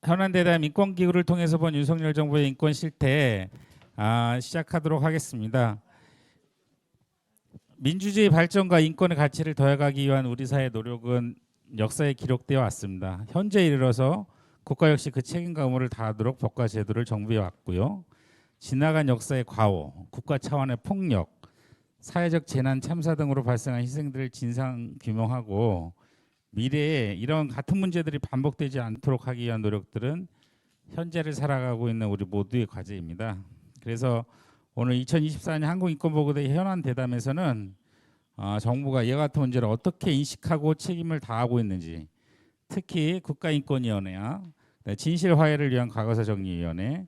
현안대담 인권기구를 통해서 본 윤석열 정부의 인권 실태 시작하도록 하겠습니다. 민주주의 발전과 인권의 가치를 더해가기 위한 우리 사회의 노력은 역사에 기록되어 왔습니다. 현재 이르러서 국가 역시 그 책임과 의무를 다하도록 법과 제도를 정비해 왔고요. 지나간 역사의 과오, 국가 차원의 폭력, 사회적 재난, 참사 등으로 발생한 희생들을 진상 규명하고 미래에 이런 같은 문제들이 반복되지 않도록 하기 위한 노력들은 현재를 살아가고 있는 우리 모두의 과제입니다. 그래서 오늘 2024년 한국인권보고대 현안 대담에서는 정부가 이와 같은 문제를 어떻게 인식하고 책임을 다하고 있는지, 특히 국가인권위원회와 진실화해를 위한 과거사정리위원회,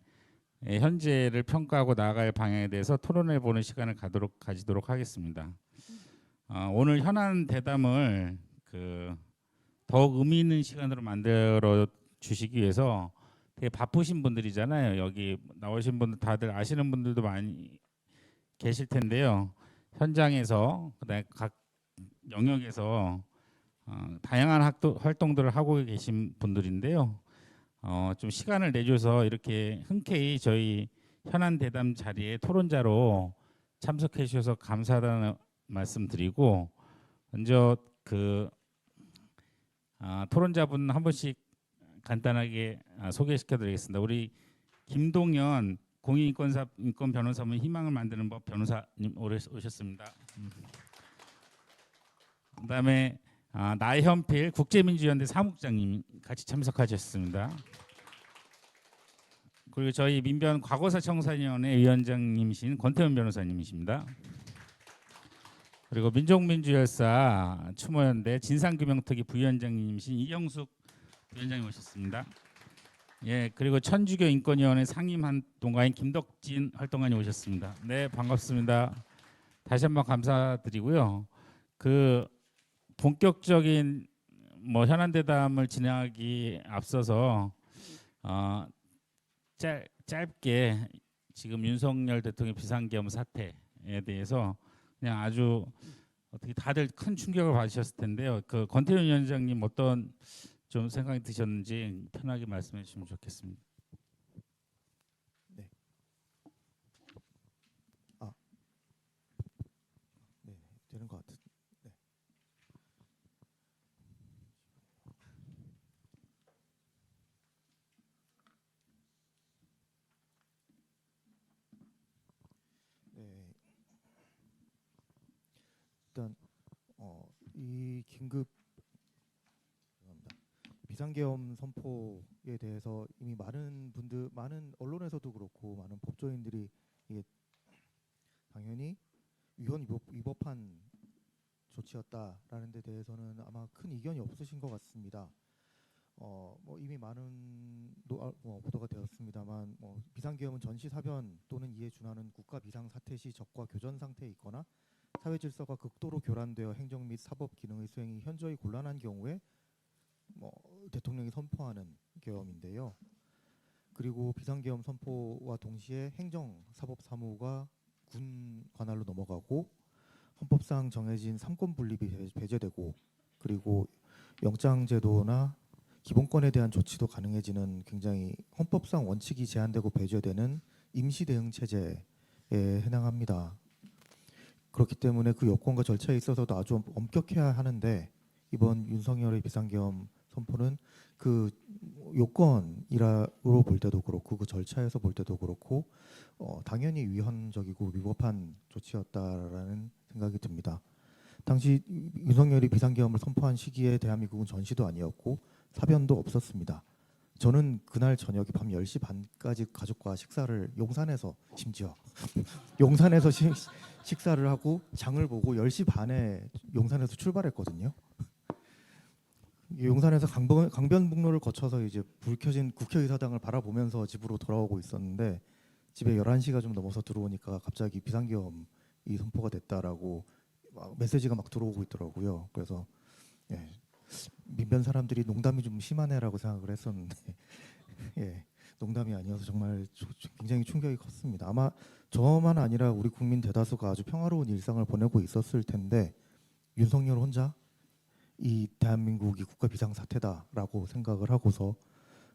현재를 평가하고 나아갈 방향에 대해서 토론해보는 시간을 가지도록 하겠습니다. 오늘 현안 대담을 더욱 의미 있는 시간으로 만들어 주시기 위해서 되게 바쁘신 분들이잖아요. 여기 나오신 분들 다들 아시는 분들도 많이 계실 텐데요. 현장에서 그다음에 각 영역에서 다양한 활동들을 하고 계신 분들인데요. 좀 시간을 내줘서 이렇게 흔쾌히 저희 현안 대담 자리에 토론자로 참석해 주셔서 감사하다는 말씀드리고, 먼저 토론자분 한 분씩 간단하게 소개시켜드리겠습니다. 우리 김동연 공익인권 변호사분 희망을 만드는 법 변호사님 오셨습니다. 그다음에 나현필 국제민주연대 사무국장님 같이 참석하셨습니다. 그리고 저희 민변 과거사청산위원회 위원장님이신 권태훈 변호사님이십니다. 그리고 민족민주열사 추모연대 진상규명특위 부위원장님이신 이영숙 위원장님 오셨습니다. 예, 그리고 천주교 인권위원회 상임활동가인 김덕진 활동가님 오셨습니다. 네, 반갑습니다. 다시 한번 감사드리고요. 본격적인 현안대담을 진행하기 앞서서 짧게 지금 윤석열 대통령 비상계엄 사태에 대해서 그냥 아주 어떻게 다들 큰 충격을 받으셨을 텐데요. 권태윤 위원장님 어떤 좀 생각이 드셨는지 편하게 말씀해 주시면 좋겠습니다. 네. 네, 되는 것 같은. 네. 네. 일단 이 긴급 비상계엄 선포에 대해서 이미 많은 언론에서도 그렇고 많은 법조인들이 이게 당연히 위법한 조치였다라는 데 대해서는 아마 큰 이견이 없으신 것 같습니다. 이미 많은 보도가 되었습니다만 비상계엄은 전시사변 또는 이에 준하는 국가 비상사태 시 적과 교전 상태에 있거나 사회 질서가 극도로 교란되어 행정 및 사법 기능의 수행이 현저히 곤란한 경우에 대통령이 선포하는 계엄인데요. 그리고 비상계엄 선포와 동시에 행정 사법 사무가 군 관할로 넘어가고 헌법상 정해진 삼권 분립이 배제되고, 그리고 영장 제도나 기본권에 대한 조치도 가능해지는 굉장히 헌법상 원칙이 제한되고 배제되는 임시 대응 체제에 해당합니다. 그렇기 때문에 그 여건과 절차에 있어서도 아주 엄격해야 하는데, 이번 윤석열의 비상계엄 선포는 그 요건이라로 볼 때도 그렇고 그 절차에서 볼 때도 그렇고 당연히 위헌적이고 위법한 조치였다라는 생각이 듭니다. 당시 윤석열이 비상계엄을 선포한 시기에 대한민국은 전시도 아니었고 사변도 없었습니다. 저는 그날 저녁에 밤 10시 반까지 가족과 식사를 용산에서 용산에서 식사를 하고 장을 보고 10시 반에 용산에서 출발했거든요. 용산에서 강변북로를 거쳐서 이제 불 켜진 국회의사당을 바라보면서 집으로 돌아오고 있었는데, 집에 11시가 좀 넘어서 들어오니까 갑자기 비상계엄이 선포가 됐다라고 메시지가 막 들어오고 있더라고요. 그래서 민변 사람들이 농담이 좀 심하네라고 생각을 했었는데 농담이 아니어서 정말 굉장히 충격이 컸습니다. 아마 저만 아니라 우리 국민 대다수가 아주 평화로운 일상을 보내고 있었을 텐데, 윤석열 혼자 이 대한민국이 국가 비상사태다라고 생각을 하고서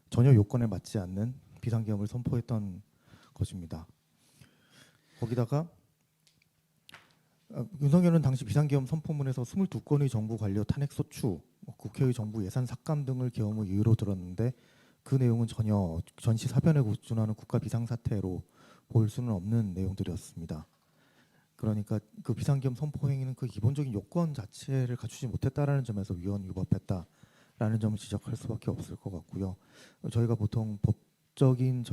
전혀 요건에 맞지 않는 비상계엄을 선포했던 것입니다. 거기다가 윤석열은 당시 비상계엄 선포문에서 22건의 정부 관료 탄핵 소추, 국회의 정부 예산 삭감 등을 계엄의 이유로 들었는데 그 내용은 전혀 전시 사변에 준하는 국가 비상사태로 볼 수는 없는 내용들이었습니다. 그러니까 그 비상계엄 선포 행위는 그 기본적인 요건 자체를 갖추지 못했다라는 점에서 위헌 위법했다라는 점을 지적할 수밖에 없을 것 같고요. 저희가 보통 법적인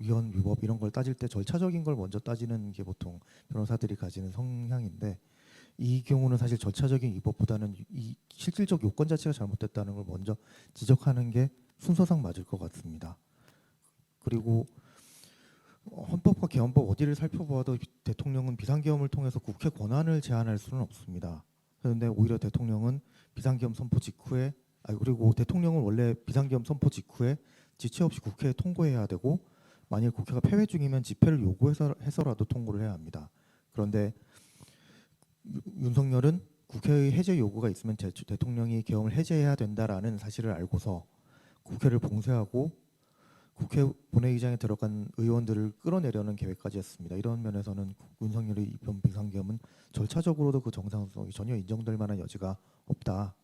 위헌 위법 이런 걸 따질 때 절차적인 걸 먼저 따지는 게 보통 변호사들이 가지는 성향인데 이 경우는 사실 절차적인 위법보다는 이 실질적 요건 자체가 잘못됐다는 걸 먼저 지적하는 게 순서상 맞을 것 같습니다. 그리고 헌법과 개헌법 어디를 살펴보아도 대통령은 비상계엄을 통해서 국회 권한을 제한할 수는 없습니다. 그런데 오히려 대통령은 비상계엄 선포 직후에 그리고 대통령은 원래 비상계엄 선포 직후에 지체 없이 국회에 통고해야 되고 만일 국회가 폐회 중이면 집회를 요구해서라도 통고를 해야 합니다. 그런데 윤석열은 국회의 해제 요구가 있으면 대통령이 계엄을 해제해야 된다라는 사실을 알고서 국회를 봉쇄하고 국회 본회의장에 들어간 의원들을 끌어내려는 계획까지 했습니다. 이런 면에서는 윤석열의 이번 비상계엄은 절차적으로도 그 정상성이 전혀 인정될 만한 여지가 없다.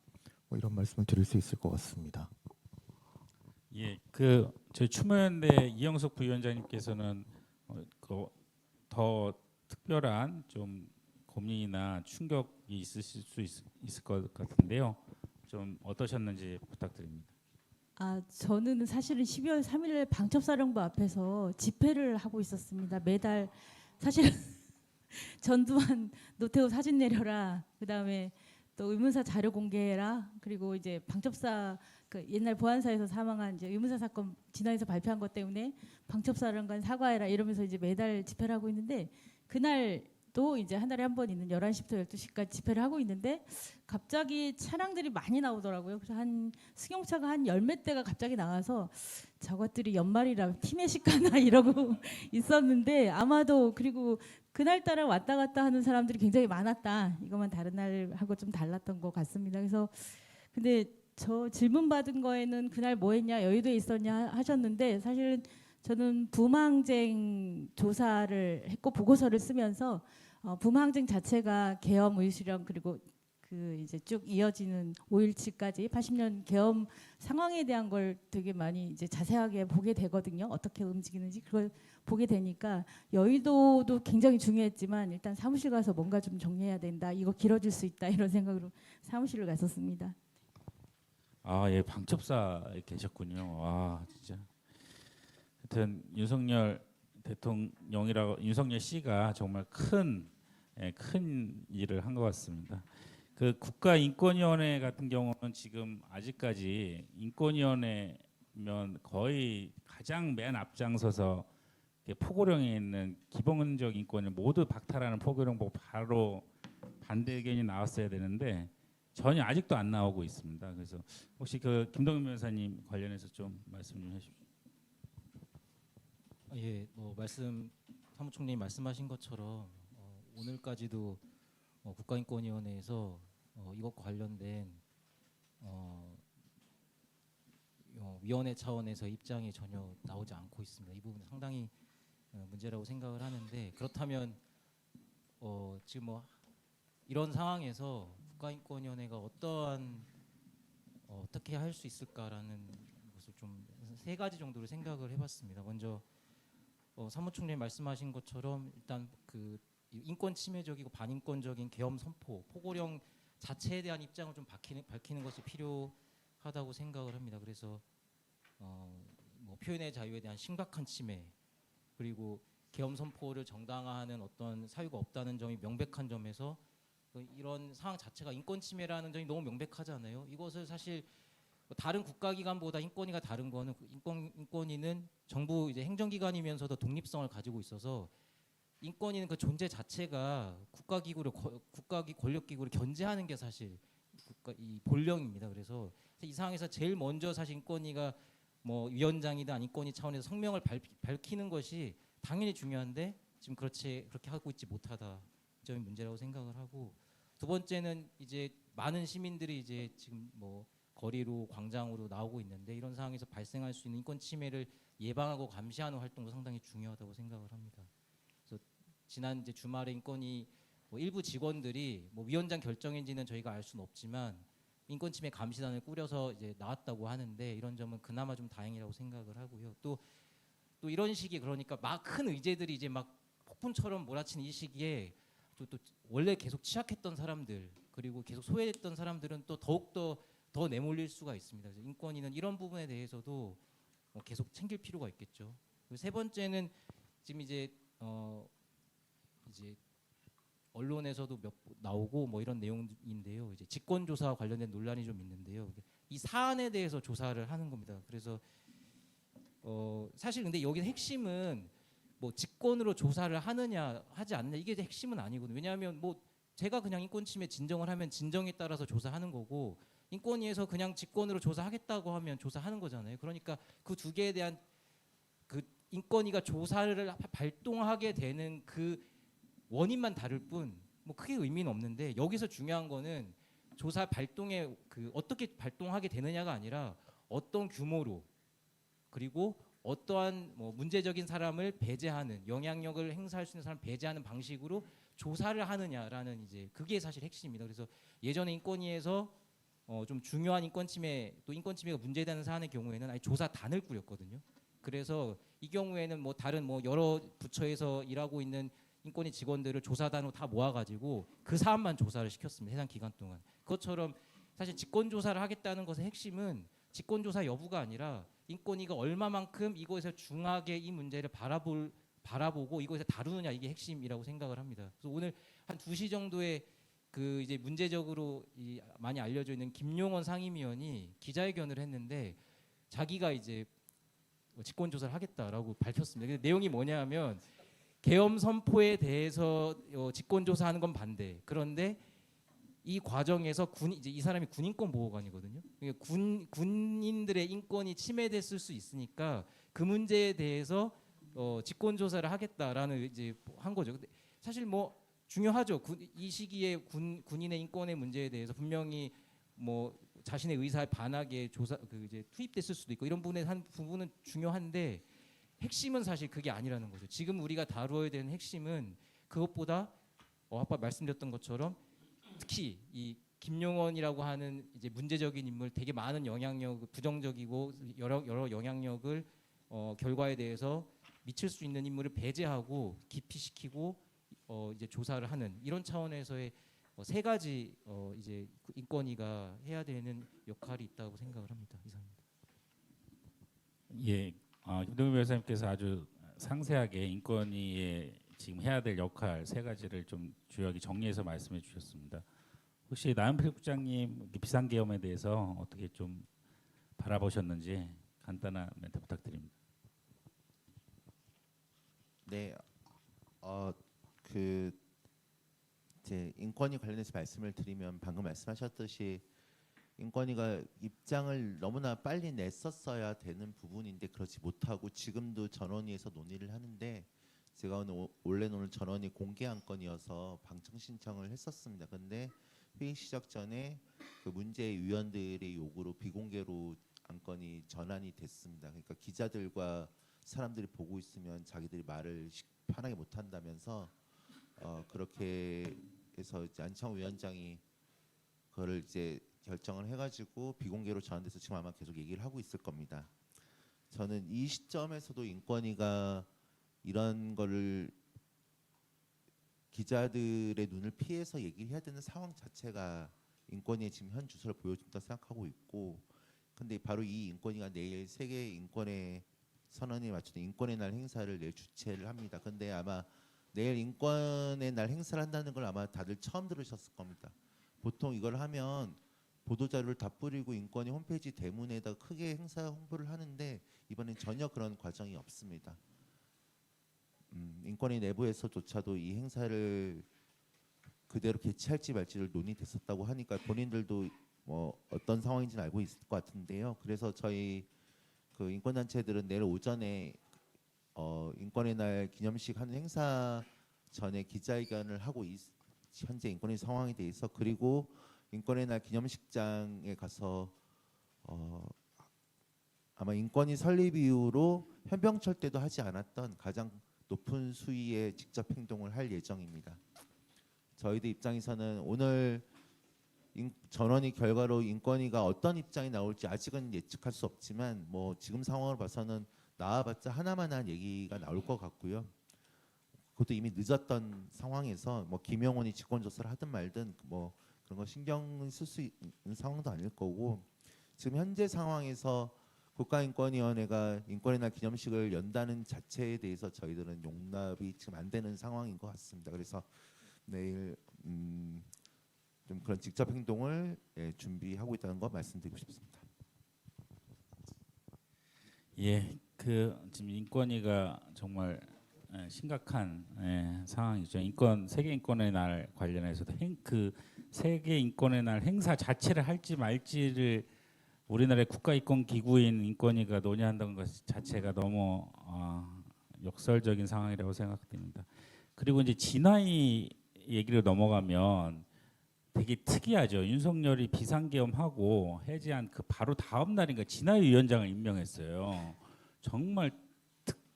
이런 말씀을 드릴 수 있을 것 같습니다. 예, 그 저희 추모연대 이영석 부위원장님께서는 더 특별한 좀 고민이나 충격이 있으실 수 있을 것 같은데요. 좀 어떠셨는지 부탁드립니다. 저는 사실은 12월 3일 방첩사령부 앞에서 집회를 하고 있었습니다. 매달 사실은 전두환 노태우 사진 내려라. 그다음에 또 의문사 자료 공개해라. 그리고 이제 방첩사 그 옛날 보안사에서 사망한 이제 의문사 사건 진화에서 발표한 것 때문에 방첩사령관 사과해라 이러면서 이제 매달 집회를 하고 있는데 그날도 이제 한 달에 한 번 있는 11시부터 12시까지 집회를 하고 있는데 갑자기 차량들이 많이 나오더라고요. 그래서 한 승용차가 한 열 몇 대가 갑자기 나와서 저것들이 연말이라 티내식 가나 이러고 있었는데 아마도 그리고 그날따라 왔다 갔다 하는 사람들이 굉장히 많았다. 이것만 다른 날하고 좀 달랐던 것 같습니다. 그래서 근데 저 질문 받은 거에는 그날 뭐 했냐 여의도에 있었냐 하셨는데 사실은 저는 붐항쟁 조사를 했고 보고서를 쓰면서 붐항쟁 자체가 계엄 의수령 그리고 그 이제 쭉 이어지는 5.17까지 80년 계엄 상황에 대한 걸 되게 많이 이제 자세하게 보게 되거든요. 어떻게 움직이는지 그걸 보게 되니까 여의도도 굉장히 중요했지만 일단 사무실 가서 뭔가 좀 정리해야 된다. 이거 길어질 수 있다 이런 생각으로 사무실을 갔었습니다. 예, 방첩사에 계셨군요. 와, 진짜. 하여튼 윤석열 씨가 정말 큰 일을 한 것 같습니다. 그 국가인권위원회 같은 경우는 지금 아직까지 인권위원회면 거의 가장 맨 앞장서서 포고령에 있는 기본적 인권을 모두 박탈하는 포고령 보고 바로 반대 의견이 나왔어야 되는데 전혀 아직도 안 나오고 있습니다. 그래서 혹시 그 김동윤 변호사님 관련해서 좀 말씀 좀 해주십시오. 예, 사무총장님 말씀하신 것처럼 오늘까지도 국가인권위원회에서 이것과 관련된 위원회 차원에서 입장이 전혀 나오지 않고 있습니다. 이 부분은 상당히 문제라고 생각을 하는데 그렇다면 지금 이런 상황에서 국가인권위원회가 어떻게 할 수 있을까라는 것을 좀 세 가지 정도로 생각을 해봤습니다. 먼저 사무총장님 말씀하신 것처럼 일단 그 인권 침해적이고 반인권적인 계엄 선포, 포고령 자체에 대한 입장을 좀 밝히는 것이 필요하다고 생각을 합니다. 그래서 표현의 자유에 대한 심각한 침해 그리고 계엄 선포를 정당화하는 어떤 사유가 없다는 점이 명백한 점에서 이런 상황 자체가 인권 침해라는 점이 너무 명백하잖아요. 이것을 사실 다른 국가기관보다 인권위가 다른 거는 인권위는 정부 이제 행정기관이면서도 독립성을 가지고 있어서 인권위는 그 존재 자체가 권력기구를 견제하는 게 사실 이 본령입니다. 그래서 이 상황에서 제일 먼저 사실 인권위가 위원장이든 인권위 차원에서 성명을 밝히는 것이 당연히 중요한데 지금 그렇게 하고 있지 못하다 점이 문제라고 생각을 하고 두 번째는 이제 많은 시민들이 이제 지금 거리로 광장으로 나오고 있는데 이런 상황에서 발생할 수 있는 인권 침해를 예방하고 감시하는 활동도 상당히 중요하다고 생각을 합니다. 그래서 지난 이제 주말에 인권위 뭐 일부 직원들이 뭐 위원장 결정인지는 저희가 알 수는 없지만 인권 침해 감시단을 꾸려서 이제 나왔다고 하는데 이런 점은 그나마 좀 다행이라고 생각을 하고요. 또 이런 시기 그러니까 막 큰 의제들이 이제 막 폭풍처럼 몰아치는 이 시기에 또 원래 계속 취약했던 사람들 그리고 계속 소외됐던 사람들은 또 더욱더 더 내몰릴 수가 있습니다. 그래서 인권위는 이런 부분에 대해서도 계속 챙길 필요가 있겠죠. 그리고 세 번째는 지금 이제 언론에서도 나오고 뭐 이런 내용인데요. 이제 직권조사와 관련된 논란이 좀 있는데요. 이 사안에 대해서 조사를 하는 겁니다. 그래서 사실 근데 여기 핵심은 뭐 직권으로 조사를 하느냐 하지 않느냐 이게 핵심은 아니거든요. 왜냐하면 뭐 제가 그냥 인권 침해 진정을 하면 진정에 따라서 조사하는 거고 인권위에서 그냥 직권으로 조사하겠다고 하면 조사하는 거잖아요. 그러니까 그 두 개에 대한 그 인권위가 조사를 발동하게 되는 그 원인만 다를 뿐 뭐 크게 의미는 없는데 여기서 중요한 거는 조사 발동에 그 어떻게 발동하게 되느냐가 아니라 어떤 규모로 그리고 어떠한 뭐 문제적인 사람을 배제하는 영향력을 행사할 수 있는 사람을 배제하는 방식으로 조사를 하느냐라는 이제 그게 사실 핵심입니다. 그래서 예전에 인권위에서 좀 중요한 인권 침해 또 인권 침해가 문제되는 사안의 경우에는 아예 조사단을 꾸렸거든요. 그래서 이 경우에는 뭐 다른 뭐 여러 부처에서 일하고 있는 인권위 직원들을 조사단으로 다 모아가지고 그 사안만 조사를 시켰습니다. 해당 기간 동안. 그것처럼 사실 직권조사를 하겠다는 것의 핵심은 직권조사 여부가 아니라 인권위가 얼마만큼 이것에서 중하게 이 문제를 바라보고 이것에 다루느냐 이게 핵심이라고 생각을 합니다. 그래서 오늘 한 2시 정도에 그 이제 문제적으로 많이 알려져 있는 김용원 상임위원이 기자회견을 했는데 자기가 이제 직권조사를 하겠다라고 밝혔습니다. 근데 내용이 뭐냐면 계엄 선포에 대해서 직권조사하는 건 반대. 그런데 이 과정에서 이제 이 사람이 군인권 보호관이거든요. 그러니까 군인들의 인권이 침해됐을 수 있으니까 그 문제에 대해서 직권조사를 하겠다라는 이제 한 거죠. 근데 사실 뭐 중요하죠. 이 시기에 군인의 인권의 문제에 대해서 분명히 뭐 자신의 의사에 반하게 이제 투입됐을 수도 있고 이런 부분은 중요한데 핵심은 사실 그게 아니라는 거죠. 지금 우리가 다루어야 되는 핵심은 그것보다 아까 말씀드렸던 것처럼 특히 이 김용원이라고 하는 이제 문제적인 인물 되게 많은 영향력 부정적이고 여러 영향력을 결과에 대해서 미칠 수 있는 인물을 배제하고 기피시키고 이제 조사를 하는 이런 차원에서의 세 가지 이제 인권위가 해야 되는 역할이 있다고 생각을 합니다. 이상입니다. 예, 김동규 변호사님께서 아주 상세하게 인권위에 지금 해야 될 역할 세 가지를 좀 주요하게 정리해서 말씀해 주셨습니다. 혹시 나은필 국장님 비상계엄에 대해서 어떻게 좀 바라보셨는지 간단한 멘트 부탁드립니다. 네, 그 제 인권위 관련해서 말씀을 드리면 방금 말씀하셨듯이 인권위가 입장을 너무나 빨리 냈었어야 되는 부분인데 그렇지 못하고 지금도 전원위에서 논의를 하는데 제가 원래 오늘 전원위 공개 안건이어서 방청 신청을 했었습니다. 근데 회의 시작 전에 그 문제의 위원들의 요구로 비공개로 안건이 전환이 됐습니다. 그러니까 기자들과 사람들이 보고 있으면 자기들이 말을 편하게 못 한다면서 그렇게 해서 이제 안창호 위원장이 그거를 이제 결정을 해가지고 비공개로 전환돼서 지금 아마 계속 얘기를 하고 있을 겁니다. 저는 이 시점에서도 인권위가 이런 거를 기자들의 눈을 피해서 얘기를 해야 되는 상황 자체가 인권위의 지금 현 주소를 보여준다 생각하고 있고, 근데 바로 이 인권위가 내일 세계 인권의 선언에 맞춰서 인권의 날 행사를 내일 주최를 합니다. 근데 아마 내일 인권의 날 행사를 한다는 걸 아마 다들 처음 들으셨을 겁니다. 보통 이걸 하면 보도자료를 다 뿌리고 인권위 홈페이지 대문에다 크게 행사 홍보를 하는데 이번엔 전혀 그런 과정이 없습니다. 인권위 내부에서조차도 이 행사를 그대로 개최할지 말지를 논의됐었다고 하니까 본인들도 뭐 어떤 상황인지는 알고 있을 것 같은데요. 그래서 저희 그 인권단체들은 내일 오전에 인권의 날 기념식 하는 행사 전에 기자회견을 하고 현재 인권의 상황에 대해서 그리고 인권의 날 기념식장에 가서 아마 인권위 설립 이후로 현병철 때도 하지 않았던 가장 높은 수위의 직접 행동을 할 예정입니다. 저희들 입장에서는 오늘 전원의 결과로 인권위가 어떤 입장이 나올지 아직은 예측할 수 없지만 뭐 지금 상황을 봐서는 나와봤자 하나만한 얘기가 나올 것 같고요. 그것도 이미 늦었던 상황에서 뭐 김영원이 직권조사를 하든 말든 뭐 그런 거 신경 쓸 수 있는 상황도 아닐 거고, 지금 현재 상황에서 국가인권위원회가 인권의 날 기념식을 연다는 자체에 대해서 저희들은 용납이 지금 안 되는 상황인 것 같습니다. 그래서 내일 좀 그런 직접 행동을 준비하고 있다는 거 말씀드리고 싶습니다. 예, 그 지금 인권위가 정말 심각한 상황이죠. 세계 인권의 날 관련해서도 그 세계 인권의 날 행사 자체를 할지 말지를 우리나라의 국가인권기구인 인권위가 논의한다는 것 자체가 너무 역설적인 상황이라고 생각됩니다. 그리고 이제 진화이 얘기로 넘어가면 되게 특이하죠. 윤석열이 비상계엄하고 해제한 그 바로 다음 날인가 진화이 위원장을 임명했어요. 정말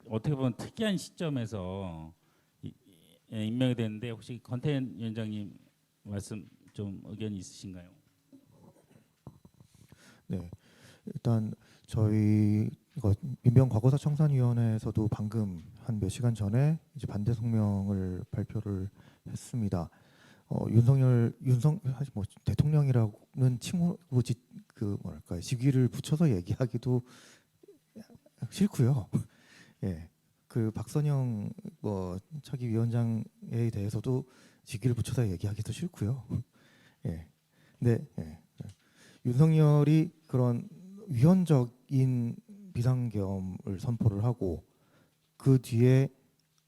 어떻게 보면 특이한 시점에서 임명이 됐는데 혹시 권태현 위원장님 말씀 좀 의견이 있으신가요? 네, 일단 저희 민변과거사청산위원회에서도 방금 한 몇 시간 전에 이제 반대 성명을 발표를 했습니다. 윤석열 뭐 대통령이라고는 그 뭐랄까 직위를 붙여서 얘기하기도 싫고요. 예, 그 박선영 뭐 차기 위원장에 대해서도 직위를 붙여서 얘기하기도 싫고요. 예, 근데 윤석열이 그런 위헌적인 비상계엄을 선포를 하고 그 뒤에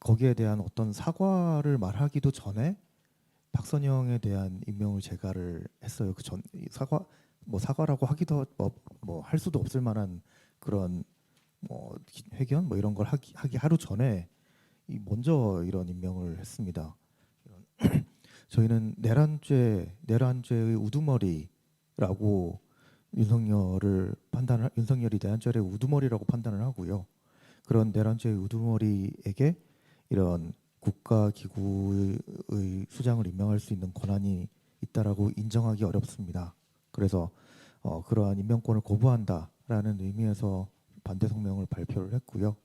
거기에 대한 어떤 사과를 말하기도 전에 박선영에 대한 임명을 제가를 했어요. 그 전 사과라고 하기도 뭐 할 수도 없을 만한 그런 뭐 회견 뭐 이런 걸 하기 하루 전에 먼저 이런 임명을 했습니다. 저희는 내란죄의 우두머리라고 윤석열이 내란죄의 우두머리라고 판단을 하고요. 그런 내란죄의 우두머리에게 이런 국가기구의 수장을 임명할 수 있는 권한이 있다라고 인정하기 어렵습니다. 그래서 그러한 임명권을 거부한다라는 의미에서 반대 성명을 발표를 했고요.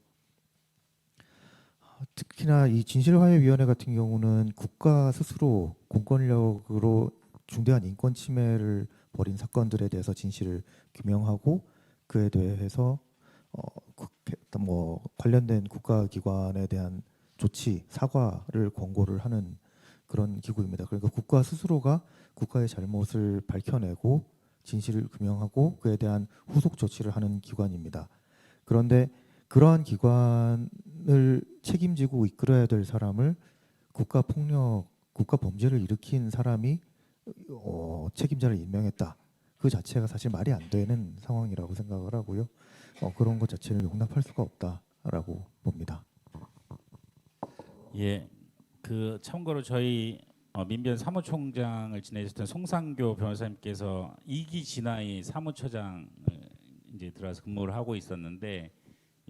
특히나 이 진실화해위원회 같은 경우는 국가 스스로 공권력으로 중대한 인권 침해를 벌인 사건들에 대해서 진실을 규명하고 그에 대해서 뭐 관련된 국가기관에 대한 조치, 사과를 권고를 하는 그런 기구입니다. 그러니까 국가 스스로가 국가의 잘못을 밝혀내고 진실을 규명하고 그에 대한 후속 조치를 하는 기관입니다. 그런데 그러한 기관을 책임지고 이끌어야 될 사람을 국가 범죄를 일으킨 사람이 책임자를 임명했다. 그 자체가 사실 말이 안 되는 상황이라고 생각을 하고요. 그런 것 자체를 용납할 수가 없다라고 봅니다. 예, 그 참고로 저희 민변 사무총장을 지내셨던 송상교 변호사님께서 2기 진화의 사무처장 이제 들어와서 근무를 하고 있었는데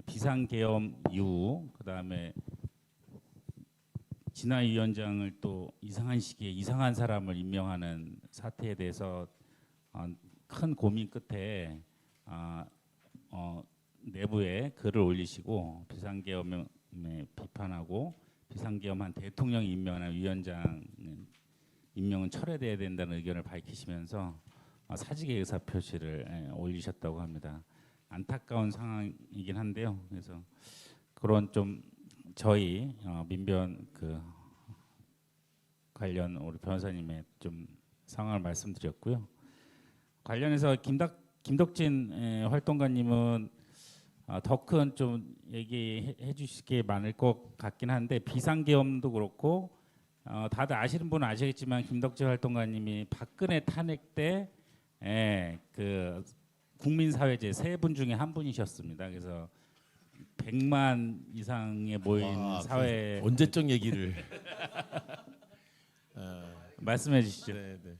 비상계엄 이후 그다음에 진화의 위원장을 또 이상한 시기에 이상한 사람을 임명하는 사태에 대해서 큰 고민 끝에 내부에 글을 올리시고 비상계엄에 비판하고 비상계엄한 대통령이 임명한 위원장 임명은 철회돼야 된다는 의견을 밝히시면서 사직의 의사표시를 올리셨다고 합니다. 안타까운 상황이긴 한데요. 그래서 그런 좀 저희 민변 그 관련 우리 변호사님의 좀 상황을 말씀드렸고요. 관련해서 김덕진 활동가님은 더 큰 좀 얘기해 주실 게 많을 것 같긴 한데 비상계엄도 그렇고 다들 아시는 분은 아시겠지만 김덕진 활동가님이 박근혜 탄핵 때 그 국민사회제 세 분 중에 한 분이셨습니다. 그래서 100만 이상에 모인 사회 언제적 얘기를 말씀해 주시죠. 네, 네.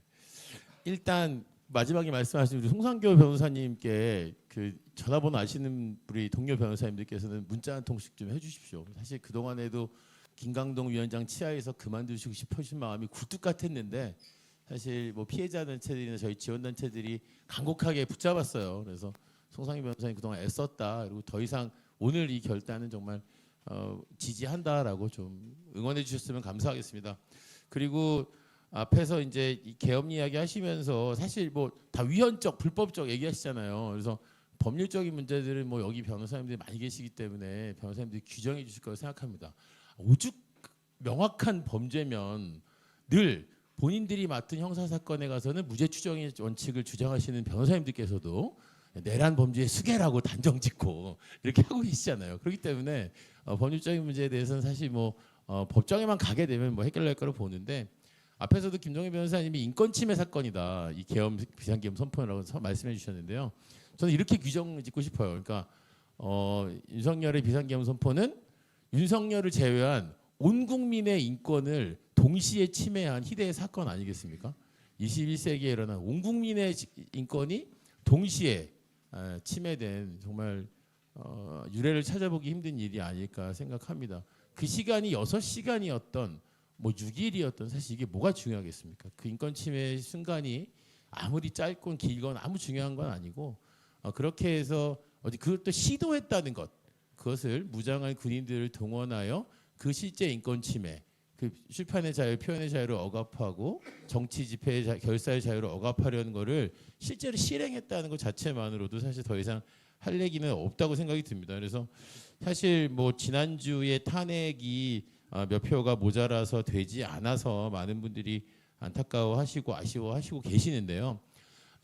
일단 마지막에 말씀하신 우리 송상교 변호사님께 그 전화번호 아시는 우리 동료 변호사님들께서는 문자 한 통씩 좀 해주십시오. 사실 그 동안에도 김강동 위원장 치하에서 그만두시고 싶으신 마음이 굴뚝 같았는데 사실 뭐 피해자 단체들이나 저희 지원 단체들이 간곡하게 붙잡았어요. 그래서 송상교 변호사님 그동안 애썼다. 그리고 더 이상 오늘 이 결단은 정말 지지한다라고 좀 응원해 주셨으면 감사하겠습니다. 그리고 앞에서 이제 이 계엄 이야기 하시면서 사실 뭐 다 위헌적 불법적 얘기하시잖아요. 그래서 법률적인 문제들은 뭐 여기 변호사님들이 많이 계시기 때문에 변호사님들이 규정해 주실 거라고 생각합니다. 오죽 명확한 범죄면 늘 본인들이 맡은 형사 사건에 가서는 무죄 추정의 원칙을 주장하시는 변호사님들께서도 내란 범죄의 수괴라고 단정 짓고 이렇게 하고 계시잖아요. 그렇기 때문에 법률적인 문제에 대해서는 사실 뭐 법정에만 가게 되면 뭐 해결될 거로 보는데 앞에서도 김종인 변호사님이 인권 침해 사건이다. 이 계엄 비상계엄 선포라고 말씀해 주셨는데요. 저는 이렇게 규정 짓고 싶어요. 그러니까 윤석열의 비상계엄 선포는 윤석열을 제외한 온 국민의 인권을 동시에 침해한 희대의 사건 아니겠습니까? 21세기에 일어난 온 국민의 인권이 동시에 침해된 정말 유례를 찾아보기 힘든 일이 아닐까 생각합니다. 그 시간이 6시간이었던 뭐 6일이었던 사실 이게 뭐가 중요하겠습니까? 그 인권 침해 순간이 아무리 짧건 길건 아무 중요한 건 아니고 그렇게 해서 어디 그것도 시도했다는 것 그것을 무장한 군인들을 동원하여 그 실제 인권 침해 그 출판의 자유, 표현의 자유를 억압하고 정치 집회 결사의 자유를 억압하려는 거를 실제로 실행했다는 것 자체만으로도 사실 더 이상 할 얘기는 없다고 생각이 듭니다. 그래서 사실 뭐 지난주에 탄핵이 몇 표가 모자라서 되지 않아서 많은 분들이 안타까워하시고 아쉬워하시고 계시는데요.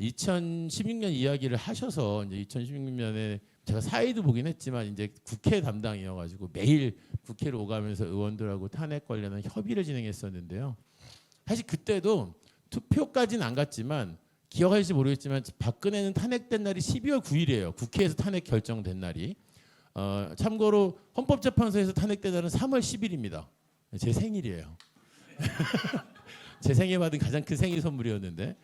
2016년 이야기를 하셔서 이제 2016년에 제가 사회도 보긴 했지만 이제 국회 담당이어가지고 매일 국회를 오가면서 의원들하고 탄핵 관련한 협의를 진행했었는데요. 사실 그때도 투표까지는 안 갔지만 기억하실지 모르겠지만 박근혜는 탄핵된 날이 12월 9일이에요. 국회에서 탄핵 결정된 날이. 참고로 헌법재판소에서 탄핵된 날은 3월 10일입니다. 제 생일이에요. 제 생에 받은 가장 큰 생일 선물이었는데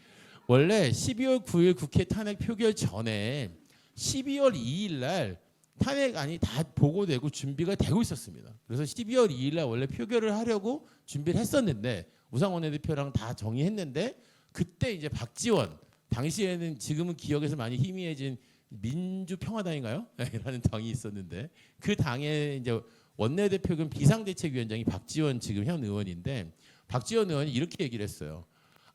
원래 12월 9일 국회 탄핵 표결 전에 12월 2일 날 탄핵안이 다 보고되고 준비가 되고 있었습니다. 그래서 12월 2일 날 원래 표결을 하려고 준비를 했었는데 우상원 원내대표랑 다 정의했는데 그때 이제 박지원 당시에는 지금은 기억에서 많이 희미해진 민주평화당인가요? 라는 당이 있었는데 그 당의 이제 원내대표 겸 비상대책위원장이 박지원 지금 현 의원인데 박지원 의원이 이렇게 얘기를 했어요.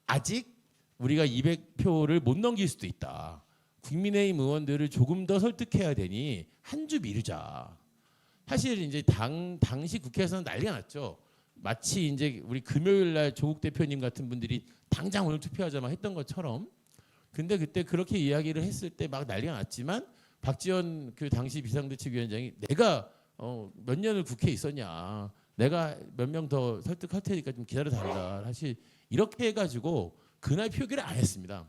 아직 우리가 200표를 못 넘길 수도 있다. 국민의힘 의원들을 조금 더 설득해야 되니 한 주 미루자. 사실 이제 당시 국회에서는 난리가 났죠. 마치 이제 우리 금요일 날 조국 대표님 같은 분들이 당장 오늘 투표하자마 했던 것처럼. 근데 그때 그렇게 이야기를 했을 때 막 난리가 났지만 박지원 그 당시 비상대책위원장이 내가 몇 년을 국회에 있었냐. 내가 몇 명 더 설득할 테니까 좀 기다려달라. 사실 이렇게 해가지고 그날 표결을 안 했습니다.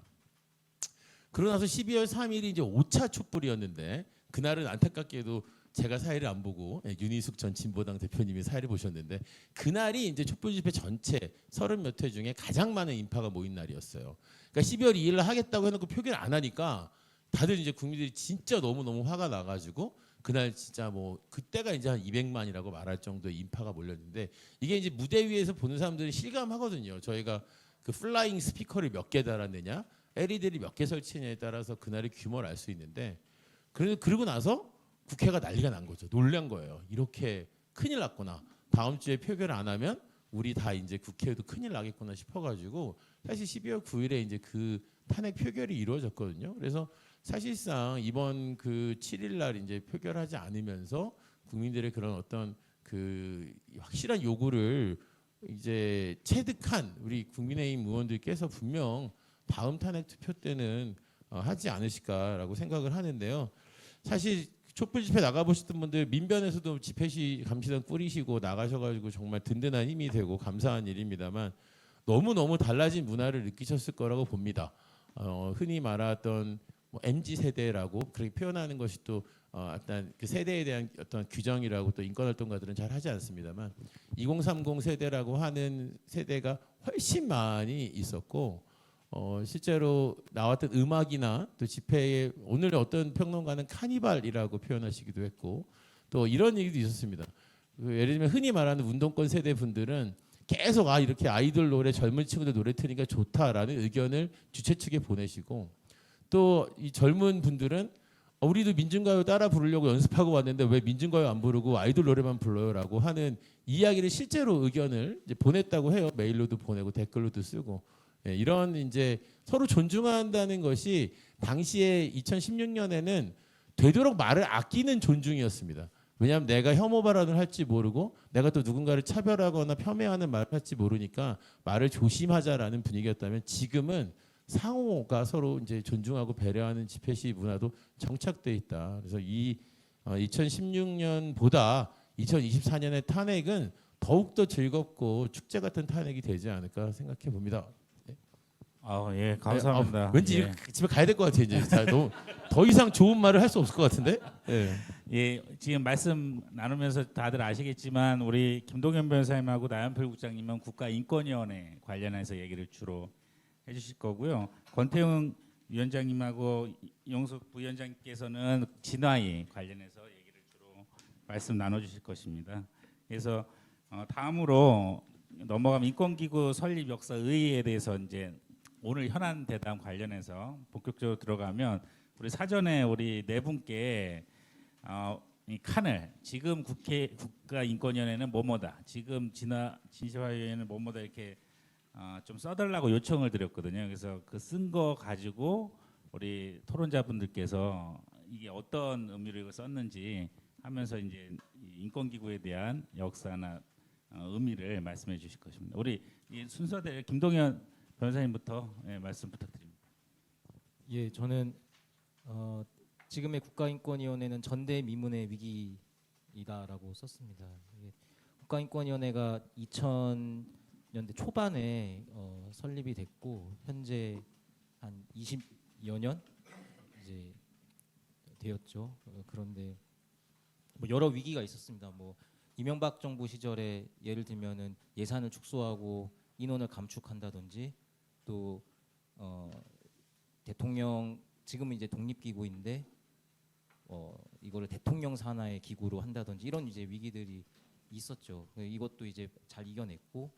그러고 나서 12월 3일이 이제 5차 촛불이었는데 그날은 안타깝게도 제가 사회를 안 보고 윤희숙 전 진보당 대표님이 사회를 보셨는데 그날이 이제 촛불 집회 전체 30몇 회 중에 가장 많은 인파가 모인 날이었어요. 그러니까 12월 2일 날 하겠다고 해놓고 표결 안 하니까 다들 이제 국민들이 진짜 너무너무 화가 나가지고 그날 진짜 뭐 그때가 이제 한 200만이라고 말할 정도의 인파가 몰렸는데 이게 이제 무대 위에서 보는 사람들이 실감하거든요. 저희가 그 플라잉 스피커를 몇 개 달았느냐 LED를 몇 개 설치느냐에 따라서 그날의 규모를 알 수 있는데 그러고 나서 국회가 난리가 난 거죠. 놀란 거예요. 이렇게 큰일 났구나. 다음 주에 표결을 안 하면 우리 다 이제 국회에도 큰일 나겠구나 싶어가지고 사실 12월 9일에 이제 그 탄핵 표결이 이루어졌거든요. 그래서 사실상 이번 그 7일 날 이제 표결하지 않으면서 국민들의 그런 어떤 그 확실한 요구를 이제 체득한 우리 국민의힘 의원들께서 분명 다음 탄핵 투표 때는 하지 않으실까라고 생각을 하는데요. 사실 촛불 집회 나가보셨던 분들 민변에서도 집회 시 감시단 꾸리시고 나가셔가지고 정말 든든한 힘이 되고 감사한 일입니다만 너무너무 달라진 문화를 느끼셨을 거라고 봅니다. 흔히 말했던 뭐 MZ 세대라고 그렇게 표현하는 것이 또 어떤 그 세대에 대한 어떤 규정이라고 또 인권활동가들은 잘 하지 않습니다만 2030 세대라고 하는 세대가 훨씬 많이 있었고 실제로 나왔던 음악이나 또 집회에 오늘 어떤 평론가는 카니발이라고 표현하시기도 했고 또 이런 얘기도 있었습니다. 예를 들면 흔히 말하는 운동권 세대 분들은 계속 이렇게 아이돌 노래 젊은 친구들 노래 트니까 좋다라는 의견을 주최 측에 보내시고 또 이 젊은 분들은 우리도 민중가요 따라 부르려고 연습하고 왔는데 왜 민중가요 안 부르고 아이돌 노래만 불러요라고 하는 이야기를 실제로 의견을 이제 보냈다고 해요. 메일로도 보내고 댓글로도 쓰고 이런 이제 서로 존중한다는 것이 당시에 2016년에는 되도록 말을 아끼는 존중이었습니다. 왜냐하면 내가 혐오 발언을 할지 모르고 내가 또 누군가를 차별하거나 폄훼하는 말을 할지 모르니까 말을 조심하자라는 분위기였다면 지금은 상호가 서로 이제 존중하고 배려하는 집회 시위 문화도 정착돼 있다. 그래서 이 2016년보다 2024년의 탄핵은 더욱 더 즐겁고 축제 같은 탄핵이 되지 않을까 생각해 봅니다. 예, 감사합니다. 왠지 예. 집에 가야 될 것 같아요. 이제 너무 더 이상 좋은 말을 할 수 없을 것 같은데. 예. 예, 지금 말씀 나누면서 다들 아시겠지만 우리 김동연 변호사님하고 나연필 국장님은 국가인권위원회 관련해서 얘기를 주로 해주실 거고요. 권태웅 위원장님하고 이용석 부위원장님께서는 진화위 관련해서 얘기를 주로 말씀 나눠주실 것입니다. 그래서 다음으로 넘어가면 인권기구 설립 역사 의의에 대해서 이제 오늘 현안 대담 관련해서 본격적으로 들어가면 우리 사전에 우리 네 분께 이 칸을 지금 국가인권위원회는 뭐뭐다, 지금 진시화위원회는 뭐뭐다 이렇게 좀 써달라고 요청을 드렸거든요. 그래서 그 쓴 거 가지고 우리 토론자분들께서 이게 어떤 의미로 이걸 썼는지 하면서 이제 인권기구에 대한 역사나 의미를 말씀해 주실 것입니다. 우리 이 순서대로 김동연 변호사님부터 말씀 부탁드립니다. 예, 저는 지금의 국가인권위원회는 전대미문의 위기이다라고 썼습니다. 국가인권위원회가 2000년대 초반에 설립이 됐고 현재 한 20여 년 이제 되었죠. 그런데 뭐 여러 위기가 있었습니다. 뭐 이명박 정부 시절에 예를 들면은 예산을 축소하고 인원을 감축한다든지 또 대통령 지금은 이제 독립기구인데 이거를 대통령 산하의 기구로 한다든지 이런 이제 위기들이 있었죠. 이것도 이제 잘 이겨냈고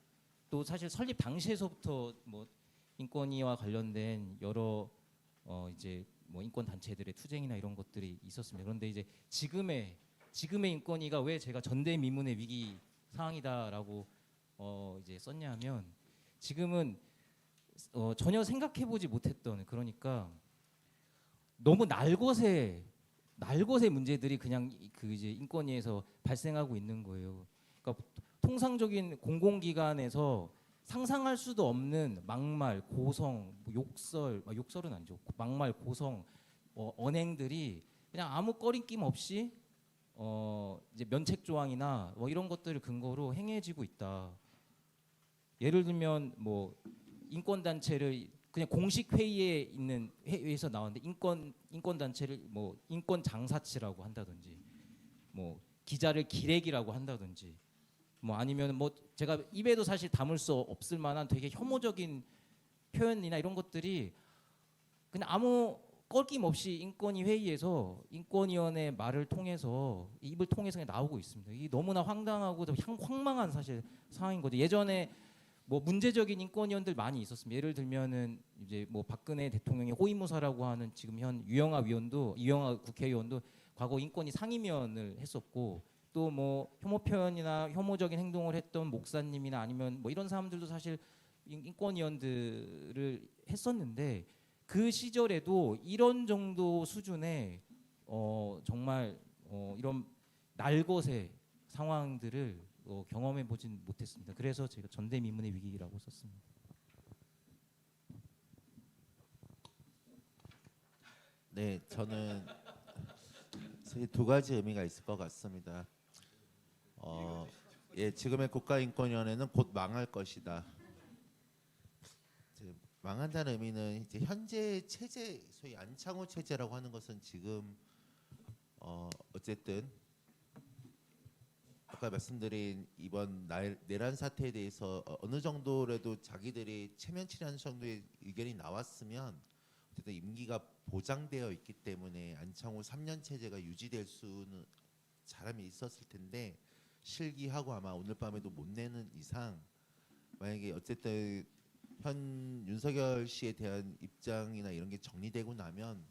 또 사실 설립 당시에서부터 뭐 인권위와 관련된 여러 이제 뭐 인권 단체들의 투쟁이나 이런 것들이 있었습니다. 그런데 이제 지금의 인권위가 왜 제가 전대미문의 위기 상황이다라고 이제 썼냐면 지금은 전혀 생각해보지 못했던 그러니까 너무 날것의 문제들이 그냥 그 이제 인권위에서 발생하고 있는 거예요. 그러니까 통상적인 공공기관에서 상상할 수도 없는 막말, 고성, 욕설은 아니죠. 막말, 고성, 언행들이 그냥 아무 꺼림낌 없이 이제 면책 조항이나 뭐 이런 것들을 근거로 행해지고 있다. 예를 들면 뭐 인권 단체를 그냥 공식 회의에 있는 회의에서 나왔는데 인권 단체를 뭐 인권 장사치라고 한다든지 뭐 기자를 기레기라고 한다든지 뭐 아니면 뭐 제가 입에도 사실 담을 수 없을 만한 되게 혐오적인 표현이나 이런 것들이 그냥 아무 꺾임 없이 인권위 회의에서 인권위원회 말을 통해서 입을 통해서 나오고 있습니다. 이게 너무나 황당하고 황망한 사실 상황인 거죠. 예전에 뭐 문제적인 인권위원들 많이 있었습니다. 예를 들면은 이제 뭐 박근혜 대통령의 호위무사라고 하는 지금 현 유영하 국회의원도 과거 인권위 상임위원을 했었고 또 뭐 혐오 표현이나 혐오적인 행동을 했던 목사님이나 아니면 뭐 이런 사람들도 사실 인권위원들을 했었는데 그 시절에도 이런 정도 수준의 정말 이런 날것의 상황들을 경험해 보진 못했습니다. 그래서 제가 전대미문의 위기라고 썼습니다. 네, 저는 두 가지 의미가 있을 것 같습니다. 지금의 국가인권위원회는 곧 망할 것이다. 망한다는 의미는 이제 현재 체제, 소위 안창호 체제라고 하는 것은 지금 어쨌든 아까 말씀드린 이번 내란 사태에 대해서 어느 정도라도 자기들이 체면치레하는 정도의 의견이 나왔으면 어쨌든 임기가 보장되어 있기 때문에 안창호 3년 체제가 유지될 수는 사람이 있었을 텐데 실기하고 아마 오늘 밤에도 못 내는 이상 만약에 어쨌든 현 윤석열 씨에 대한 입장이나 이런 게 정리되고 나면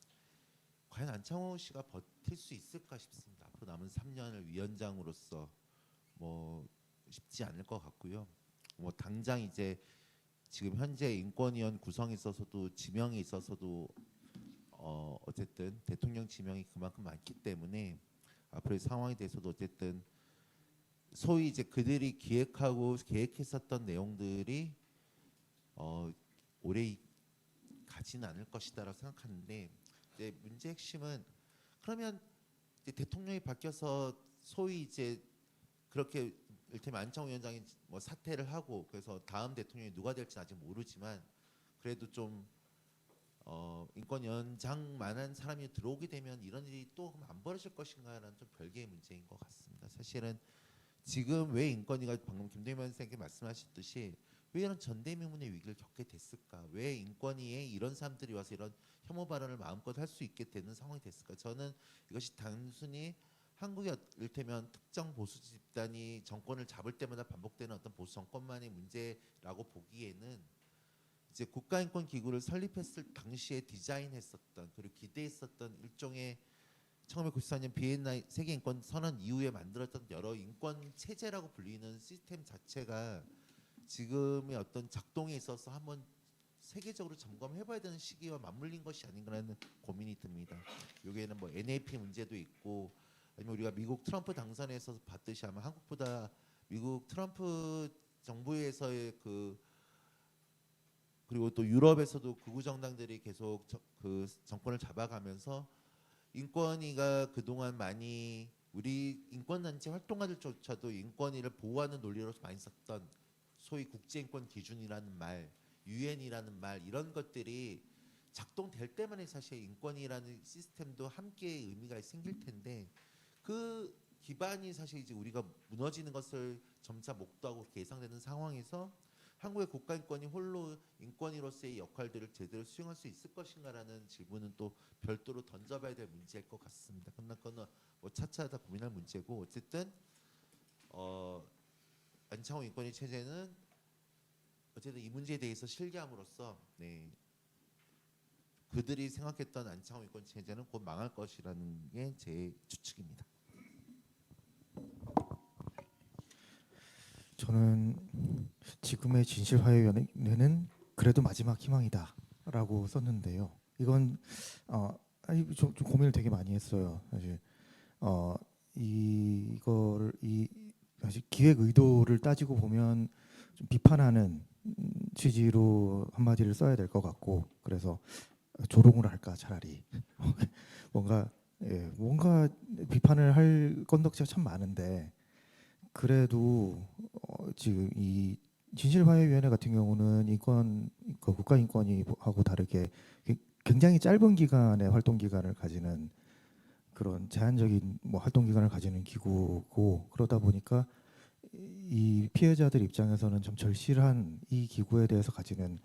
과연 안창호 씨가 버틸 수 있을까 싶습니다. 앞으로 남은 3년을 위원장으로서 뭐 쉽지 않을 것 같고요. 뭐 당장 이제 지금 현재 인권위원 구성에 있어서도 지명에 있어서도 어쨌든 대통령 지명이 그만큼 많기 때문에 앞으로의 상황에 대해서도 어쨌든 소위 이제 그들이 계획했었던 내용들이 오래 가지는 않을 것이다라고 생각하는데 이제 문제 핵심은 그러면 이제 대통령이 바뀌어서 소위 이제 그렇게 이를테면 안창호 위원장이 뭐 사퇴를 하고 그래서 다음 대통령이 누가 될지는 아직 모르지만 그래도 좀 인권위원장만한 사람이 들어오게 되면 이런 일이 또 안 벌어질 것인가라는 좀 별개의 문제인 것 같습니다. 사실은 지금 왜 인권위가 방금 김동연 선생님께 말씀하셨듯이 왜 이런 전대미문의 위기를 겪게 됐을까? 왜 인권위에 이런 사람들이 와서 이런 혐오 발언을 마음껏 할 수 있게 되는 상황이 됐을까? 저는 이것이 단순히 한국의 이를테면 특정 보수 집단이 정권을 잡을 때마다 반복되는 어떤 보수 정권만의 문제라고 보기에는 이제 국가인권기구를 설립했을 당시에 디자인했었던 그리고 기대했었던 일종의 1994년 비엔나 세계인권 선언 이후에 만들었던 여러 인권 체제라고 불리는 시스템 자체가 지금의 어떤 작동에 있어서 한번 세계적으로 점검해봐야 되는 시기와 맞물린 것이 아닌가라는 고민이 듭니다. 여기에는 뭐 NAP 문제도 있고 아니면 우리가 미국 트럼프 당선에서 봤듯이 아마 한국보다 미국 트럼프 정부에서의 그리고 또 유럽에서도 극우 정당들이 계속 그 정권을 잡아가면서 인권위가 그동안 많이 우리 인권단체 활동가들조차도 인권위를 보호하는 논리로서 많이 썼던 소위 국제인권 기준이라는 말, 유엔이라는 말 이런 것들이 작동될 때만 사실 인권이라는 시스템도 함께 의미가 생길 텐데 그 기반이 사실 이제 우리가 무너지는 것을 점차 목도하고 그렇게 예상되는 상황에서 한국의 국가인권이 홀로 인권위로서의 역할들을 제대로 수행할 수 있을 것인가라는 질문은 또 별도로 던져봐야 될 문제일 것 같습니다. 그러나 그건 뭐 차차 다 고민할 문제고 어쨌든 안창호 인권위 체제는 어쨌든 이 문제에 대해서 실기함으로써 그들이 생각했던 안창호 인권 체제는 곧 망할 것이라는 게 제 추측입니다. 저는 지금의 진실화해위원회는 그래도 마지막 희망이다라고 썼는데요. 이건 좀 고민을 되게 많이 했어요. 사실 이거를 사실 기획 의도를 따지고 보면 좀 비판하는 취지로 한마디를 써야 될 것 같고 그래서 조롱을 할까 차라리 뭔가 비판을 할 건덕지가 참 많은데 그래도 지금 이 진실화해위원회 같은 경우는 국가인권위하고 다르게 굉장히 짧은 기간의 활동 기간을 가지는 그런 제한적인 활동 기간을 가지는 기구고 그러다 보니까 이 피해자들 입장에서는 좀 절실한 이 기구에 대해서 가지는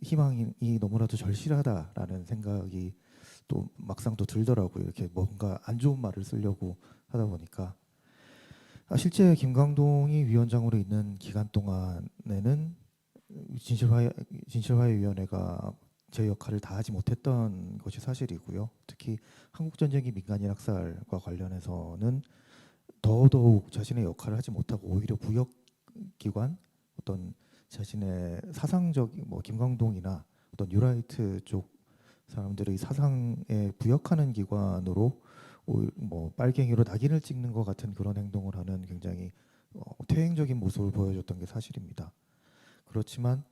희망이 너무나도 절실하다라는 생각이 또 막상 또 들더라고요. 이렇게 뭔가 안 좋은 말을 쓰려고 하다 보니까 실제 김광동이 위원장으로 있는 기간 동안에는 진실화해위원회가 제 역할을 다하지 못했던 것이 사실이고요. 특히 한국전쟁기 민간인 학살과 관련해서는 더더욱 자신의 역할을 하지 못하고 오히려 부역기관 어떤 자신의 사상적인 김광동이나 어떤 뉴라이트 쪽 사람들의 사상에 부역하는 기관으로 빨갱이로 낙인을 찍는 것 같은 그런 행동을 하는 굉장히 퇴행적인 모습을 보여줬던 게 사실입니다. 그렇지만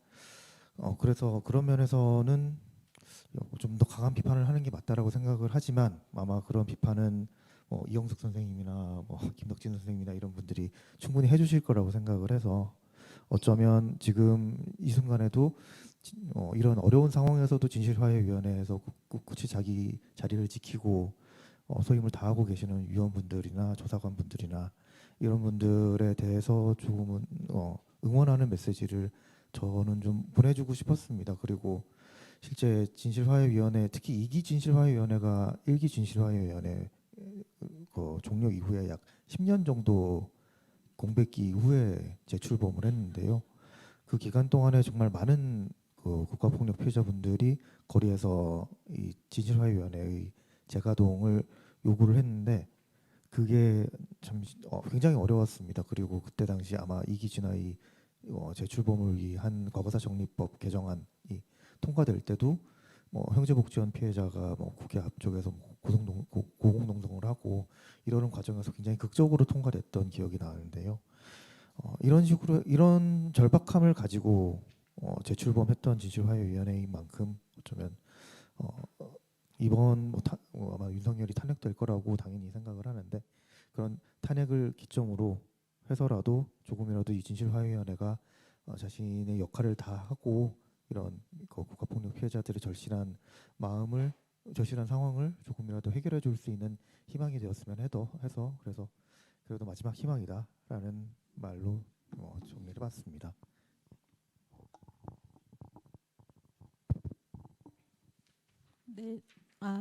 그래서 그런 면에서는 좀 더 강한 비판을 하는 게 맞다라고 생각을 하지만 아마 그런 비판은 이영숙 선생님이나 김덕진 선생님이나 이런 분들이 충분히 해주실 거라고 생각을 해서 어쩌면 지금 이 순간에도 이런 어려운 상황에서도 진실화해위원회에서 꿋꿋이 자기 자리를 지키고 소임을 다하고 계시는 위원분들이나 조사관분들이나 이런 분들에 대해서 조금은 응원하는 메시지를 저는 좀 보내주고 싶었습니다. 그리고 실제 진실화해위원회, 특히 2기 진실화해위원회가 1기 진실화해위원회 종료 이후에 약 10년 정도 공백기 이후에 재출범을 했는데요. 그 기간 동안에 정말 많은 국가폭력 피해자분들이 거리에서 이 진실화해위원회의 재가동을 요구를 했는데 그게 참 굉장히 어려웠습니다. 그리고 그때 당시 아마 이기 진화의 재출범을 위한 과거사 정리법 개정안이 통과될 때도 형제복지원 피해자가 국회 앞쪽에서 고공농성을 하고 이러는 과정에서 굉장히 극적으로 통과됐던 기억이 나는데요. 이런 식으로 이런 절박함을 가지고 재출범했던 진실화해위원회인 만큼 어쩌면 이번 아마 윤석열이 탄핵될 거라고 당연히 생각을 하는데 그런 탄핵을 기점으로 해서라도 조금이라도 이 진실화해위원회가 자신의 역할을 다 하고 이런 국가폭력 피해자들의 절실한 상황을 조금이라도 해결해 줄 수 있는 희망이 되었으면 해서 그래서 그래도 마지막 희망이다라는 말로 정리를 해봤습니다. 네,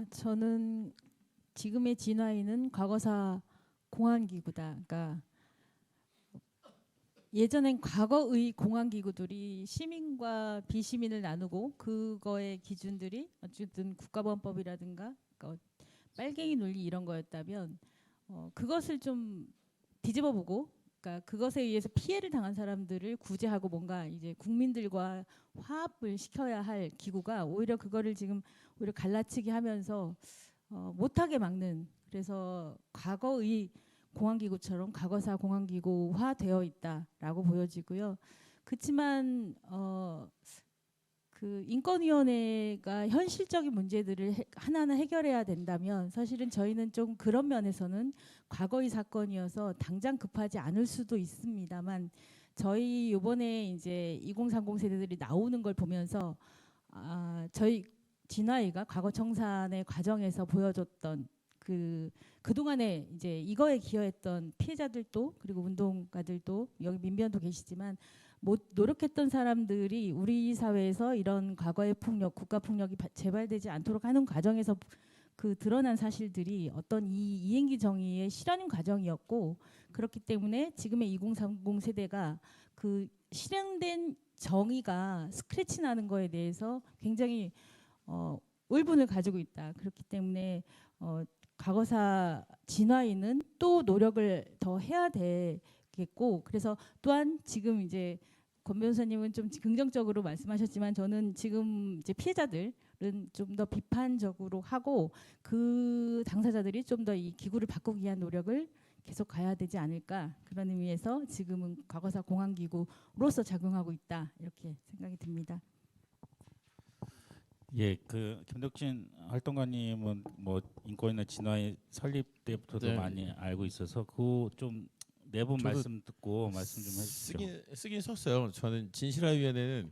저는 지금의 진화인은 과거사 공안기구다. 그러니까 예전엔 과거의 공안기구들이 시민과 비시민을 나누고 그거의 기준들이 어쨌든 국가보안법이라든가 빨갱이 논리 이런 거였다면 그것을 좀 뒤집어보고 그러니까 그것에 의해서 피해를 당한 사람들을 구제하고 뭔가 이제 국민들과 화합을 시켜야 할 기구가 오히려 그거를 지금 오히려 갈라치기 하면서 못하게 막는 그래서 과거의 공안기구처럼 과거사 공안기구화 되어 있다라고 보여지고요. 그렇지만 그 인권위원회가 현실적인 문제들을 하나하나 해결해야 된다면 사실은 저희는 좀 그런 면에서는 과거의 사건이어서 당장 급하지 않을 수도 있습니다만 저희 이번에 이제 2030 세대들이 나오는 걸 보면서 저희 진화위가 과거 청산의 과정에서 보여줬던 그동안에 이제 이거에 기여했던 피해자들도 그리고 운동가들도 여기 민변도 계시지만 노력했던 사람들이 우리 사회에서 이런 과거의 폭력, 국가 폭력이 재발되지 않도록 하는 과정에서 그 드러난 사실들이 어떤 이 이행기 정의의 실현 과정이었고 그렇기 때문에 지금의 2030 세대가 그 실현된 정의가 스크래치 나는 거에 대해서 굉장히 울분을 가지고 있다. 그렇기 때문에 과거사 진화인은 또 노력을 더 해야 되겠고 그래서 또한 지금 이제 권 변호사님은 좀 긍정적으로 말씀하셨지만 저는 지금 이제 피해자들은 좀 더 비판적으로 하고 그 당사자들이 좀 더 이 기구를 바꾸기 위한 노력을 계속 가야 되지 않을까 그런 의미에서 지금은 과거사 공안기구로서 작용하고 있다 이렇게 생각이 듭니다. 예, 그 김덕진 활동가님은 뭐 인권이나 진화의 설립 때부터도 네. 많이 알고 있어서 그 좀 내부 저도 말씀 듣고 말씀 좀 해주시죠. 쓰긴 썼어요. 저는 진실화위원회는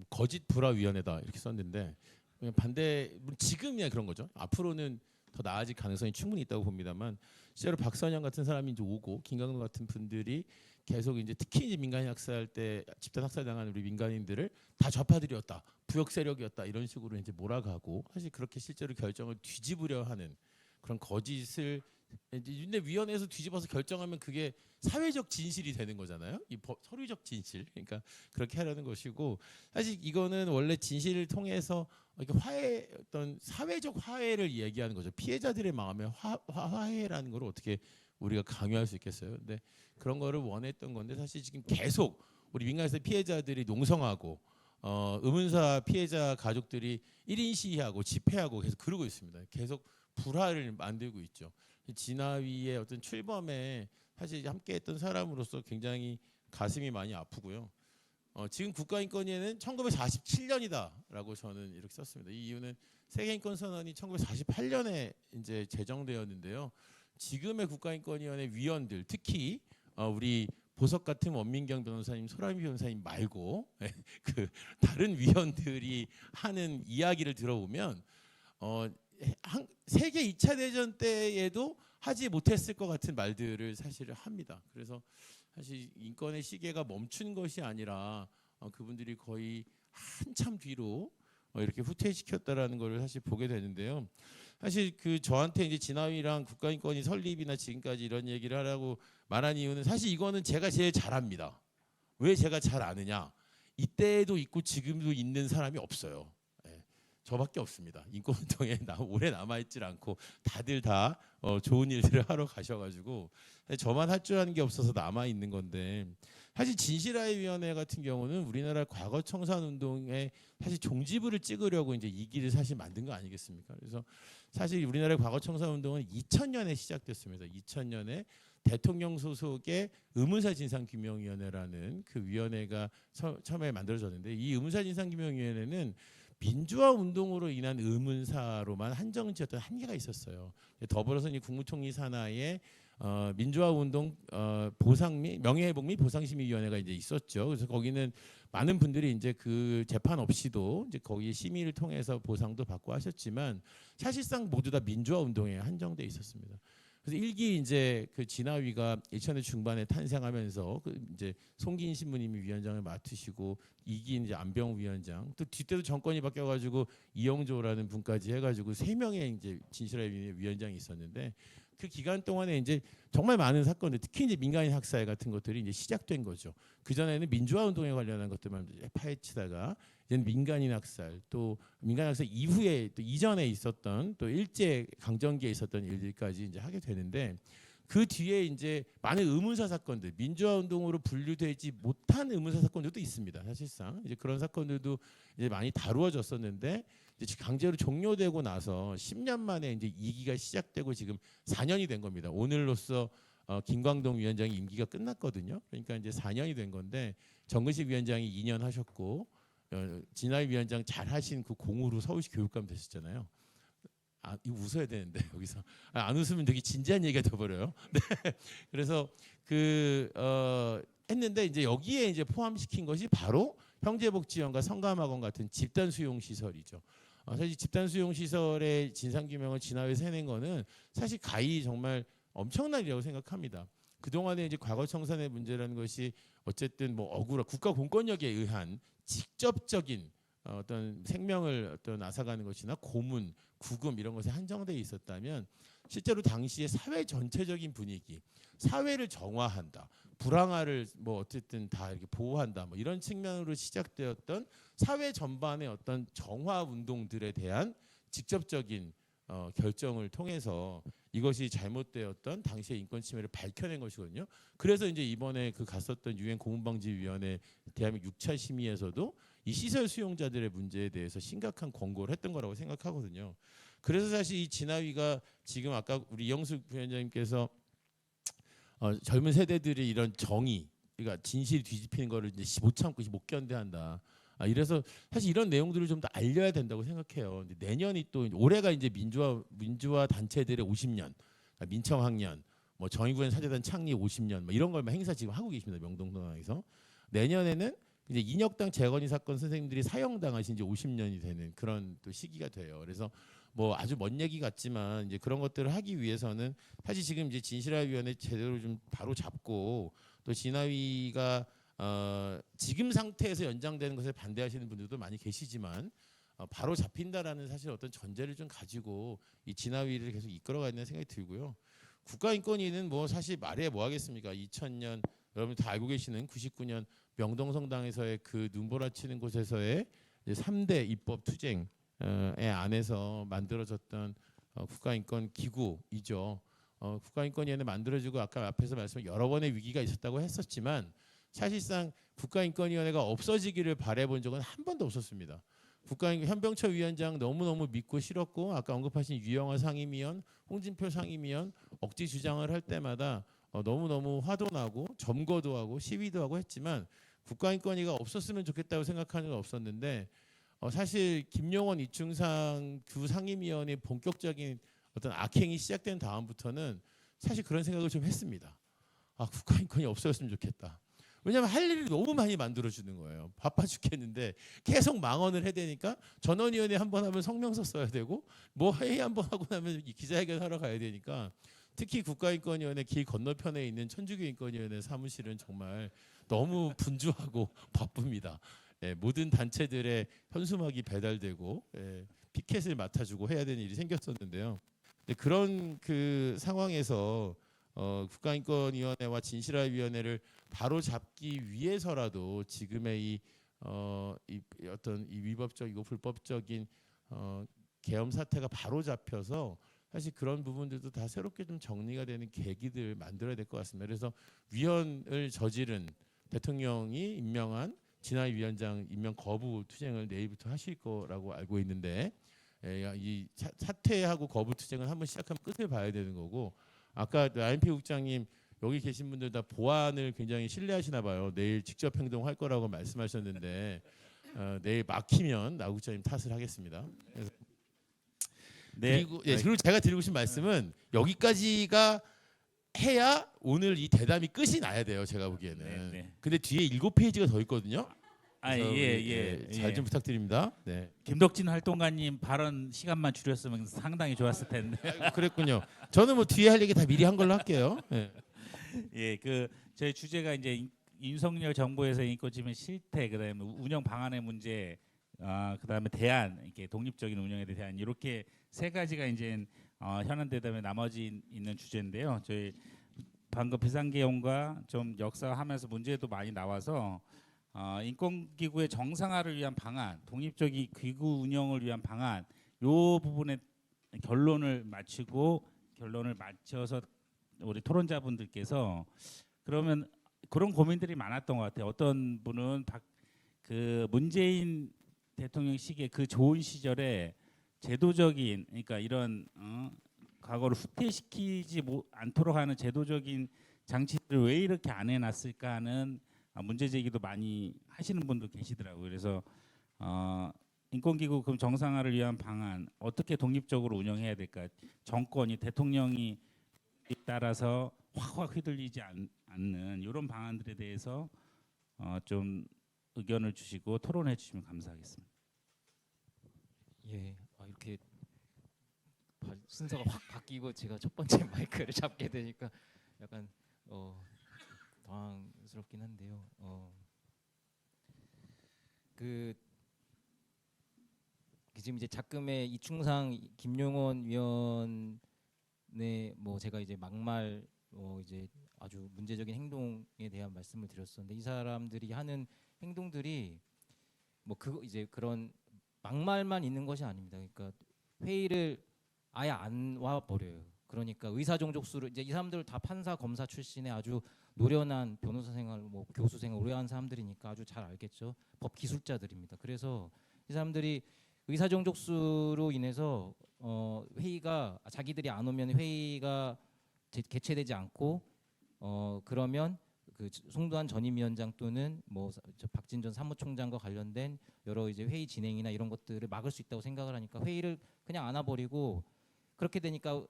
거짓 불화위원회다 이렇게 썼는데 그냥 반대 지금이야 그런 거죠. 앞으로는 더 나아질 가능성이 충분히 있다고 봅니다만 실제로 박선영 같은 사람이 이제 오고 김강도 같은 분들이 계속 이제 특히 이제 민간인 학살 때 집단 학살당한 우리 민간인들을 다 좌파들이었다, 부역 세력이었다 이런 식으로 이제 몰아가고 사실 그렇게 실제로 결정을 뒤집으려 하는 그런 거짓을 근데 위원회에서 뒤집어서 결정하면 그게 사회적 진실이 되는 거잖아요. 이 서류적 진실. 그러니까 그렇게 하려는 것이고 사실 이거는 원래 진실을 통해서 이렇게 어떤 사회적 화해를 얘기하는 거죠. 피해자들의 마음의 화해라는 걸 어떻게 우리가 강요할 수 있겠어요? 근데 그런 거를 원했던 건데 사실 지금 계속 우리 민간에서 피해자들이 농성하고 의문사 피해자 가족들이 1인 시위하고 집회하고 계속 그러고 있습니다. 계속 불화를 만들고 있죠. 진화위의 어떤 출범에 사실 함께했던 사람으로서 굉장히 가슴이 많이 아프고요. 지금 국가인권위에는 1947년이다라고 저는 이렇게 썼습니다. 이 이유는 세계인권선언이 1948년에 이제 제정되었는데요. 지금의 국가인권위원회 위원들, 특히 우리 보석 같은 원민경 변호사님, 소라미 변호사님 말고 그 다른 위원들이 하는 이야기를 들어보면 세계 2차 대전 때에도 하지 못했을 것 같은 말들을 사실 합니다. 그래서 사실 인권의 시계가 멈춘 것이 아니라 그분들이 거의 한참 뒤로 이렇게 후퇴시켰다라는 것을 사실 보게 되는데요. 사실 그 저한테 이제 진화위랑 국가인권위 설립이나 지금까지 이런 얘기를 하라고 말한 이유는 사실 이거는 제가 제일 잘 압니다. 왜 제가 잘 아느냐? 이때도 있고 지금도 있는 사람이 없어요. 예, 저밖에 없습니다. 인권운동에 오래 남아있질 않고 다들 다 좋은 일들을 하러 가셔가지고 저만 할 줄 아는 게 없어서 남아있는 건데, 사실 진실화의 위원회 같은 경우는 우리나라 과거 청산운동에 사실 종지부를 찍으려고 이제 이 길을 사실 만든 거 아니겠습니까? 그래서 사실 우리나라의 과거 청산운동은 2000년에 시작됐습니다. 2000년에 대통령 소속의 의문사 진상규명위원회라는 그 위원회가 처음에 만들어졌는데, 이 의문사 진상규명위원회는 민주화 운동으로 인한 의문사로만 한정지었던 한계가 있었어요. 더불어서 이 국무총리 산하에 민주화 운동 보상 및 명예회복 및 보상심의위원회가 이제 있었죠. 그래서 거기는 많은 분들이 이제 그 재판 없이도 이제 거기 심의를 통해서 보상도 받고 하셨지만 사실상 모두 다 민주화 운동에 한정돼 있었습니다. 그래서 일기 이제 그 진화위가 2000년 중반에 탄생하면서 그 이제 송기인 신부님이 위원장을 맡으시고 2기 이제 안병우 위원장, 또 뒤때도 정권이 바뀌어가지고 이영조라는 분까지 해가지고 3명의 이제 진실화위원회 위원장이 있었는데, 그 기간 동안에 이제 정말 많은 사건들, 특히 이제 민간인 학살 같은 것들이 이제 시작된 거죠. 그 전에는 민주화 운동에 관련한 것들만 파헤치다가 이제는 민간인 학살, 또 민간인 학살 이후에 또 이전에 있었던 또 일제 강점기에 있었던 일들까지 이제 하게 되는데, 그 뒤에 이제 많은 의문사 사건들, 민주화 운동으로 분류되지 못한 의문사 사건들도 있습니다. 사실상 이제 그런 사건들도 이제 많이 다루어졌었는데, 이제 강제로 종료되고 나서 10년 만에 이제 2기가 시작되고 지금 4년이 된 겁니다. 오늘로써 김광동 위원장이 임기가 끝났거든요. 그러니까 이제 4년이 된 건데, 정근식 위원장이 2년 하셨고 진화위 위원장 잘 하신 그 공으로 서울시 교육감 되셨잖아요. 아, 이거 웃어야 되는데 여기서 안 웃으면 되게 진지한 얘기가 돼버려요. 네. 그래서 했는데 이제 여기에 이제 포함시킨 것이 바로 형제복지원과 성감학원 같은 집단 수용 시설이죠. 사실 집단 수용 시설의 진상규명을 진화위에서 해낸 거는 사실 가히 정말 엄청난 일이라고 생각합니다. 그 동안에 이제 과거 청산의 문제라는 것이 어쨌든 뭐 억울한 국가 공권력에 의한 직접적인 어떤 생명을 어떤 앗아가는 것이나 고문, 구금 이런 것에 한정돼 있었다면, 실제로 당시의 사회 전체적인 분위기, 사회를 정화한다, 불황화를 뭐 어쨌든 다 이렇게 보호한다, 뭐 이런 측면으로 시작되었던 사회 전반의 어떤 정화 운동들에 대한 직접적인 결정을 통해서 이것이 잘못되었던 당시의 인권 침해를 밝혀낸 것이거든요. 그래서 이제 이번에 그 갔었던 유엔 고문방지위원회 대한민국 6차 심의에서도 이 시설 수용자들의 문제에 대해서 심각한 권고를 했던 거라고 생각하거든요. 그래서 사실 이 진화위가 지금 아까 우리 이영숙 부위원장님께서 젊은 세대들이 이런 정의, 그러니까 진실 뒤집히는 거를 이제 못 참고 못 견뎌한다. 이래서 사실 이런 내용들을 좀 더 알려야 된다고 생각해요. 근데 내년이 또 올해가 이제 민주화 단체들의 50년, 민청학년, 뭐 정의구현 사재단 창립 50년, 뭐 이런 걸 행사 지금 하고 계십니다. 명동동항에서. 내년에는 이제 인혁당 재건이 사건 선생님들이 사형당하신 지 50년이 되는 그런 또 시기가 돼요. 그래서 뭐 아주 먼 얘기 같지만 이제 그런 것들을 하기 위해서는 사실 지금 이제 진실화위원회 제대로 좀 바로 잡고, 또 진화위가 지금 상태에서 연장되는 것에 반대하시는 분들도 많이 계시지만 바로 잡힌다라는 사실 어떤 전제를 좀 가지고 이 진화위를 계속 이끌어가는 생각이 들고요. 국가인권위는 뭐 사실 말해 뭐 하겠습니까? 2000년 여러분 다 알고 계시는 99년 명동성당에서의 그 눈보라치는 곳에서의 3대 입법 투쟁의 안에서 만들어졌던 국가인권 기구이죠. 국가인권위원회 만들어지고 아까 앞에서 말씀 여러 번의 위기가 있었다고 했었지만, 사실상 국가인권위원회가 없어지기를 바라본 적은 한 번도 없었습니다. 현병철 위원장 너무너무 믿고 싫었고, 아까 언급하신 유영하 상임위원, 홍진표 상임위원 억지 주장을 할 때마다 너무너무 화도 나고 점거도 하고 시위도 하고 했지만, 국가인권위가 없었으면 좋겠다고 생각하는 건 없었는데, 사실 김용원 이충상 두 상임위원의 본격적인 어떤 악행이 시작된 다음부터는 사실 그런 생각을 좀 했습니다. 국가인권이 없어졌으면 좋겠다. 왜냐하면 할 일을 너무 많이 만들어주는 거예요. 바빠 죽겠는데 계속 망언을 해야 되니까, 전원위원회 한 번 하면 성명서 써야 되고, 뭐 회의 한 번 하고 나면 기자회견 하러 가야 되니까 특히 국가인권위원회 길 건너편에 있는 천주교 인권위원회 사무실은 정말 너무 분주하고 바쁩니다. 예, 모든 단체들의 현수막이 배달되고 피켓을 맡아주고 해야 되는 일이 생겼었는데요. 그런 그 상황에서 국가인권위원회와 진실화위원회를 바로 잡기 위해서라도 지금의 이 어떤 이 위법적이고 불법적인 계엄 사태가 바로 잡혀서 사실 그런 부분들도 다 새롭게 좀 정리가 되는 계기들 만들어야 될 것 같습니다. 그래서 위헌을 저지른 대통령이 임명한 진화위 위원장 임명 거부 투쟁을 내일부터 하실 거라고 알고 있는데 이 사퇴하고 거부 투쟁을 한번 시작하면 끝을 봐야 되는 거고 아까 INP 국장님 여기 계신 분들 다 보안을 굉장히 신뢰하시나 봐요. 내일 직접 행동할 거라고 말씀하셨는데 내일 막히면 나 국장님 탓을 하겠습니다. 그래서 네. 그리고 제가 드리고 싶은 말씀은 여기까지가 해야 오늘 이 대담이 끝이 나야 돼요. 제가 보기에는. 네. 근데 뒤에 7페이지가 더 있거든요. 예. 잘 좀 부탁드립니다. 네. 김덕진 활동가님 발언 시간만 줄였으면 상당히 좋았을 텐데. 아이고, 그랬군요. 저는 뭐 뒤에 할 얘기 다 미리 한 걸로 할게요. 네. 예, 그 저희 주제가 이제 윤석열 정부에서 인권침해 실태, 그다음에 운영 방안의 문제, 그다음에 대안, 이렇게 독립적인 운영에 대한 이렇게 세 가지가 이제 현안 대담에 나머지 있는 주제인데요. 저희 방금 비상계엄과 좀 역사하면서 문제도 많이 나와서 인권기구의 정상화를 위한 방안, 독립적인 기구 운영을 위한 방안, 요 부분에 결론을 맞춰서 우리 토론자분들께서 그러면 그런 고민들이 많았던 것 같아요. 어떤 분은 그 문재인 대통령 시기에 그 좋은 시절에 제도적인, 그러니까 이런 과거를 후퇴시키지 않도록 하는 제도적인 장치들을 왜 이렇게 안 해놨을까 하는 문제 제기도 많이 하시는 분도 계시더라고요. 그래서 인권기구 그럼 정상화를 위한 방안 어떻게 독립적으로 운영해야 될까? 정권이 대통령이 따라서 확 휘둘리지 않는 이런 방안들에 대해서 좀 의견을 주시고 토론해 주시면 감사하겠습니다. 예, 이렇게 순서가 확 바뀌고 제가 첫 번째 마이크를 잡게 되니까 약간 당황스럽긴 한데요. 지금 이제 작금의 이충상 김용원 위원의 제가 이제 막말 이제 아주 문제적인 행동에 대한 말씀을 드렸었는데 이 사람들이 하는 행동들이 이제 그런 막말만 있는 것이 아닙니다. 그러니까 회의를 아예 안 와 버려요. 그러니까 의사 종족수를 이제 이 사람들 다 판사 검사 출신의 아주 노련한 변호사 생활, 교수 생활 오래 한 사람들이니까 아주 잘 알겠죠. 법 기술자들입니다. 그래서 이 사람들이 의사 종족수로 인해서 회의가 자기들이 안 오면 회의가 개최되지 않고 그러면 그 송도한 전임위원장 또는 박진 전 사무총장과 관련된 여러 이제 회의 진행이나 이런 것들을 막을 수 있다고 생각을 하니까 회의를 그냥 안 와버리고 그렇게 되니까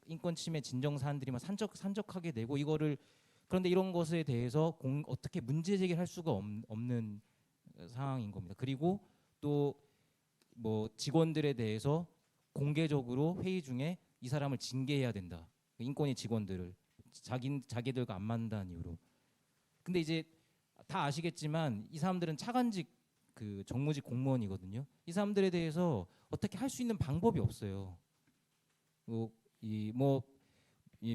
인권 침해 진정 사안들이 막 산적하게 되고 이거를 그런데 이런 것에 대해서 어떻게 문제 제기를 할 수가 없는 상황인 겁니다. 그리고 또 직원들에 대해서 공개적으로 회의 중에 이 사람을 징계해야 된다. 인권위 직원들을 자기들과 안 맞는다는 이유로. 근데 이제 다 아시겠지만 이 사람들은 차관직 그 정무직 공무원이거든요. 이 사람들에 대해서 어떻게 할 수 있는 방법이 없어요. 이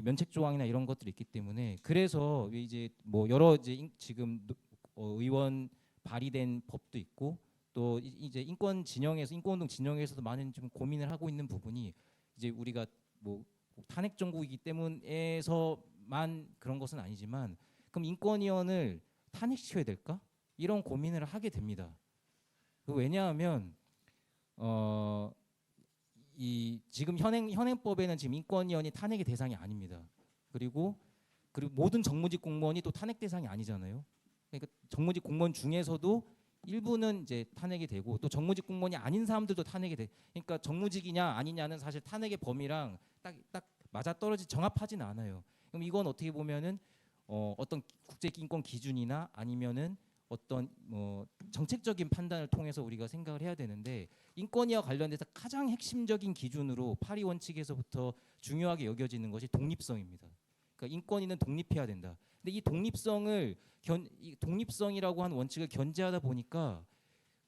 면책 조항이나 이런 것들이 있기 때문에 그래서 이제 여러 이제 지금 의원 발의된 법도 있고 또 이제 인권 진영에서 인권운동 진영에서도 많은 좀 고민을 하고 있는 부분이 이제 우리가 탄핵 정국이기 때문에서만 그런 것은 아니지만 그럼 인권위원을 탄핵시켜야 될까? 이런 고민을 하게 됩니다. 왜냐하면 이 지금 현행법에는 지금 인권위원이 탄핵의 대상이 아닙니다. 그리고 모든 정무직 공무원이 또 탄핵 대상이 아니잖아요. 그러니까 정무직 공무원 중에서도 일부는 이제 탄핵이 되고 또 정무직 공무원이 아닌 사람들도 탄핵이 돼. 그러니까 정무직이냐 아니냐는 사실 탄핵의 범위랑 딱 맞아 떨어지 정합하진 않아요. 그럼 이건 어떻게 보면은 어떤 국제인권 기준이나 아니면은 어떤 뭐 정책적인 판단을 통해서 우리가 생각을 해야 되는데 인권위와 관련돼서 가장 핵심적인 기준으로 파리 원칙에서부터 중요하게 여겨지는 것이 독립성입니다. 그러니까 인권위는 독립해야 된다. 근데 이 독립성이라고 하는 원칙을 견제하다 보니까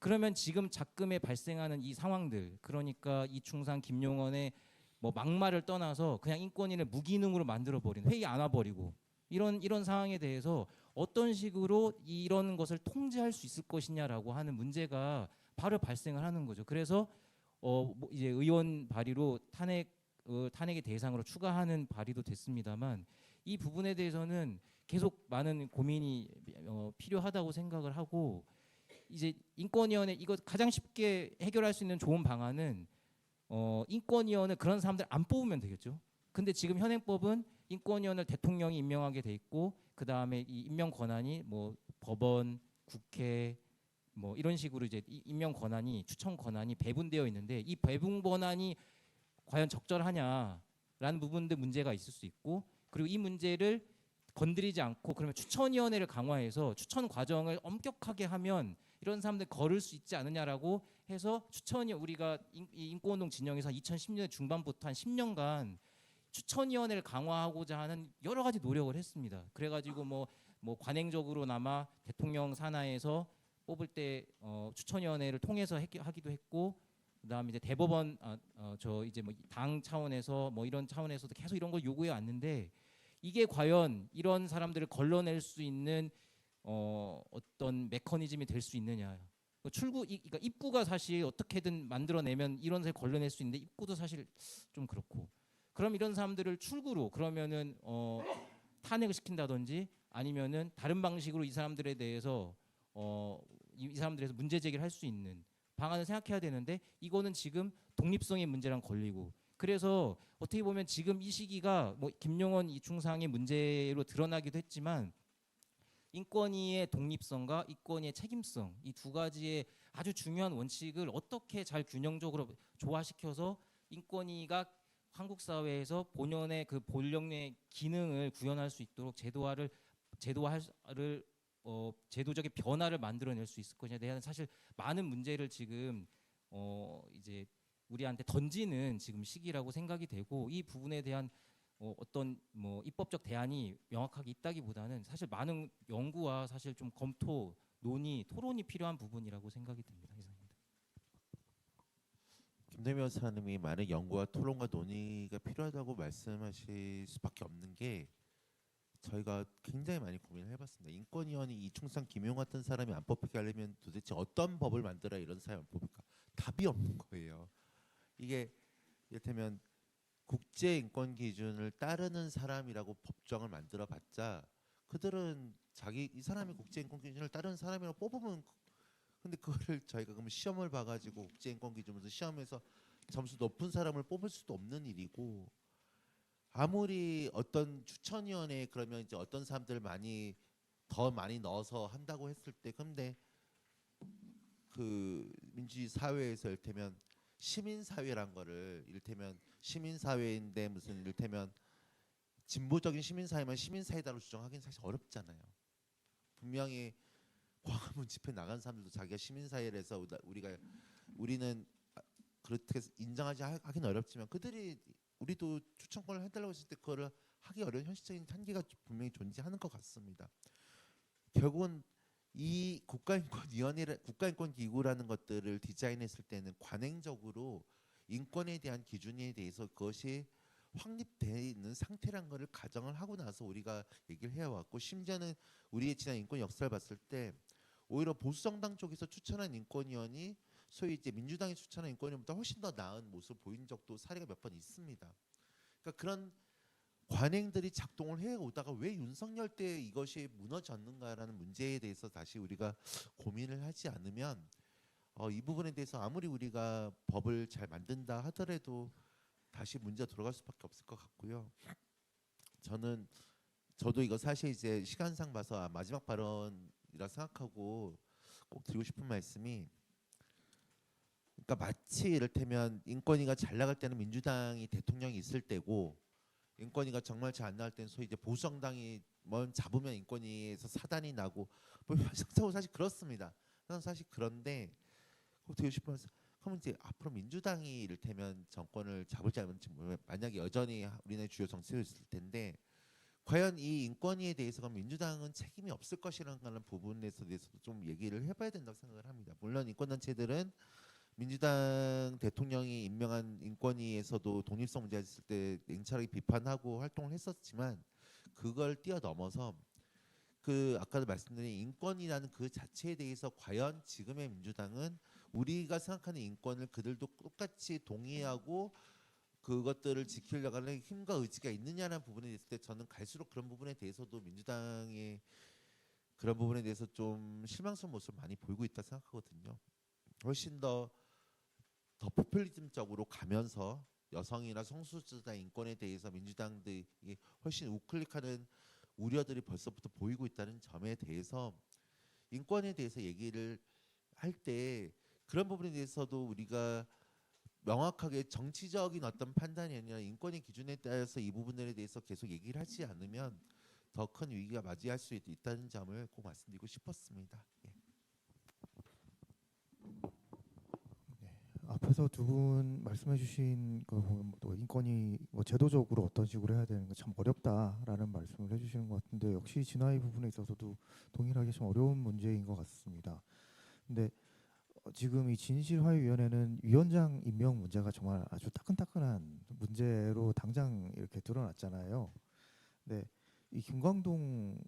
그러면 지금 작금에 발생하는 이 상황들, 그러니까 이충상, 김용원의 뭐 막말을 떠나서 그냥 인권위를 무기능으로 만들어 버린, 회의 안 와버리고 이런 상황에 대해서 어떤 식으로 이런 것을 통제할 수 있을 것이냐라고 하는 문제가 바로 발생을 하는 거죠. 그래서 뭐 이제 의원 발의로 탄핵의 대상으로 추가하는 발의도 됐습니다만 이 부분에 대해서는 계속 많은 고민이 필요하다고 생각을 하고 이제 인권위원회 이거 가장 쉽게 해결할 수 있는 좋은 방안은 인권위원회 그런 사람들 안 뽑으면 되겠죠. 근데 지금 현행법은 인권위원회를 대통령이 임명하게 돼 있고 그 다음에 이 임명 권한이 뭐 법원, 국회 뭐 이런 식으로 이제 임명 권한이 추천 권한이 배분되어 있는데 이 배분 권한이 과연 적절하냐라는 부분도 문제가 있을 수 있고 그리고 이 문제를 건드리지 않고 그러면 추천위원회를 강화해서 추천 과정을 엄격하게 하면 이런 사람들 걸을 수 있지 않느냐라고 해서 우리가 인권운동 진영에서 2010년 중반부터 한 10년간 추천위원회를 강화하고자 하는 여러 가지 노력을 했습니다. 그래가지고 뭐 관행적으로나마 대통령 산하에서 뽑을 때 추천위원회를 통해서 하기도 했고 그다음에 이제 대법원 저 이제 뭐 당 차원에서 뭐 이런 차원에서도 계속 이런 걸 요구해 왔는데 이게 과연 이런 사람들을 걸러낼 수 있는 어떤 메커니즘이 될 수 있느냐. 그러니까 입구가 사실 어떻게든 만들어내면 이런 데 걸러낼 수 있는데 입구도 사실 좀 그렇고. 그럼 이런 사람들을 출구로 그러면은 탄핵을 시킨다든지 아니면은 다른 방식으로 이 사람들에 대해서 이 사람들에서 문제 제기를 할 수 있는 방안을 생각해야 되는데 이거는 지금 독립성의 문제랑 걸리고 그래서 어떻게 보면 지금 이 시기가 뭐 김용원 이충상의 문제로 드러나기도 했지만 인권위의 독립성과 인권위의 책임성 이 두 가지의 아주 중요한 원칙을 어떻게 잘 균형적으로 조화시켜서 인권위가 한국 사회에서 본연의 그 본령의 기능을 구현할 수 있도록 제도적인 변화를 만들어낼 수 있을 것이냐에 대한 사실 많은 문제를 지금 이제 우리한테 던지는 지금 시기라고 생각이 되고 이 부분에 대한 어떤 뭐 입법적 대안이 명확하게 있다기보다는 사실 많은 연구와 사실 좀 검토, 논의, 토론이 필요한 부분이라고 생각이 듭니다. 이상입니다. 김대미 변호사님이 많은 연구와 토론과 논의가 필요하다고 말씀하실 수밖에 없는 게 저희가 굉장히 많이 고민을 해봤습니다. 인권위원회 이충상, 김용 같은 사람이 안 뽑히게 하려면 도대체 어떤 법을 만들어야 이런 사람이 안 뽑힐까? 답이 없는 거예요. 이게 이를테면 국제 인권 기준을 따르는 사람이라고 법정을 만들어봤자 그들은 이 사람이 국제 인권 기준을 따르는 사람이라고 뽑으면 근데 그거를 저희가 그러면 시험을 봐가지고 국제 인권 기준으로 시험에서 점수 높은 사람을 뽑을 수도 없는 일이고 아무리 어떤 추천위원회에 그러면 이제 어떤 사람들 더 많이 넣어서 한다고 했을 때 근데 그 민주주의 사회에서 이를테면 시민사회란 거를 이를테면 시민사회인데 무슨 이를테면 진보적인 시민사회만 시민사회다로 주장하기는 사실 어렵잖아요. 분명히 광화문 집회 나간 사람들도 자기가 시민사회라서 우리는 그렇게 하기는 어렵지만 그들이 우리도 추천권을 해달라고 했을 때 그거를 하기 어려운 현실적인 한계가 분명히 존재하는 것 같습니다. 결국은 이 국가인권기구라는 것들을 디자인했을 때는 관행적으로 인권에 대한 기준에 대해서 그것이 확립되어 있는 상태란 것을 가정을 하고 나서 우리가 얘기를 해왔고 심지어는 우리의 지난 인권 역사를 봤을 때 오히려 보수정당 쪽에서 추천한 인권위원이 소위 이제 민주당이 추천한 인권위원보다 훨씬 더 나은 모습을 보인 적도 사례가 몇 번 있습니다. 그러니까 그런 관행들이 작동을 해오다가 왜 윤석열 때 이것이 무너졌는가라는 문제에 대해서 다시 우리가 고민을 하지 않으면 이 부분에 대해서 아무리 우리가 법을 잘 만든다 하더라도 다시 문제가 돌아갈 수밖에 없을 것 같고요. 저도 이거 사실 이제 시간상 봐서 마지막 발언이라 생각하고 꼭 드리고 싶은 말씀이 그러니까 마치 이를테면 인권위가 잘 나갈 때는 민주당이 대통령이 있을 때고 인권위가 정말 잘 안 나올 때는 소위 이제 보수 정당이 뭔 잡으면 인권위에서 사단이 나고 뭐 현실적으로 사실 그렇습니다. 저는 사실 그런데 되고 싶어서 그러면 이제 앞으로 민주당이 이를테면 정권을 잡을지 안 잡을지 만약에 여전히 우리나라의 주요 정치를 있을 텐데 과연 이 인권위에 대해서 민주당은 책임이 없을 것이라는 부분에 대해서도 좀 얘기를 해봐야 된다고 생각을 합니다. 물론 인권단체들은 민주당 대통령이 임명한 인권위에서도 독립성 문제가 있을 때 냉철하게 비판하고 활동을 했었지만 그걸 뛰어넘어서 그 아까도 말씀드린 인권이라는 그 자체에 대해서 과연 지금의 민주당은 우리가 생각하는 인권을 그들도 똑같이 동의하고 그것들을 지키려고 하는 힘과 의지가 있느냐는 부분에 있을 때 저는 갈수록 그런 부분에 대해서도 민주당의 그런 부분에 대해서 좀 실망스러운 모습을 많이 보이고 있다 생각하거든요. 훨씬 더 포퓰리즘적으로 가면서 여성이나 성소수자 인권에 대해서 민주당들이 훨씬 우클릭하는 우려들이 벌써부터 보이고 있다는 점에 대해서 인권에 대해서 얘기를 할 때 그런 부분에 대해서도 우리가 명확하게 정치적인 어떤 판단이 아니라 인권의 기준에 따라서 이 부분들에 대해서 계속 얘기를 하지 않으면 더 큰 위기가 맞이할 수 있다는 점을 꼭 말씀드리고 싶었습니다. 예. 앞에서 두 분 말씀해주신 거 보면 또 인권이 뭐 제도적으로 어떤 식으로 해야 되는 거 참 어렵다라는 말씀을 해주시는 것 같은데 역시 진화의 부분에 있어서도 동일하게 좀 어려운 문제인 것 같습니다. 근데 지금 이 진실화해위원회는 위원장 임명 문제가 정말 아주 따끈따끈한 문제로 당장 이렇게 드러났잖아요. 근데 이 김광동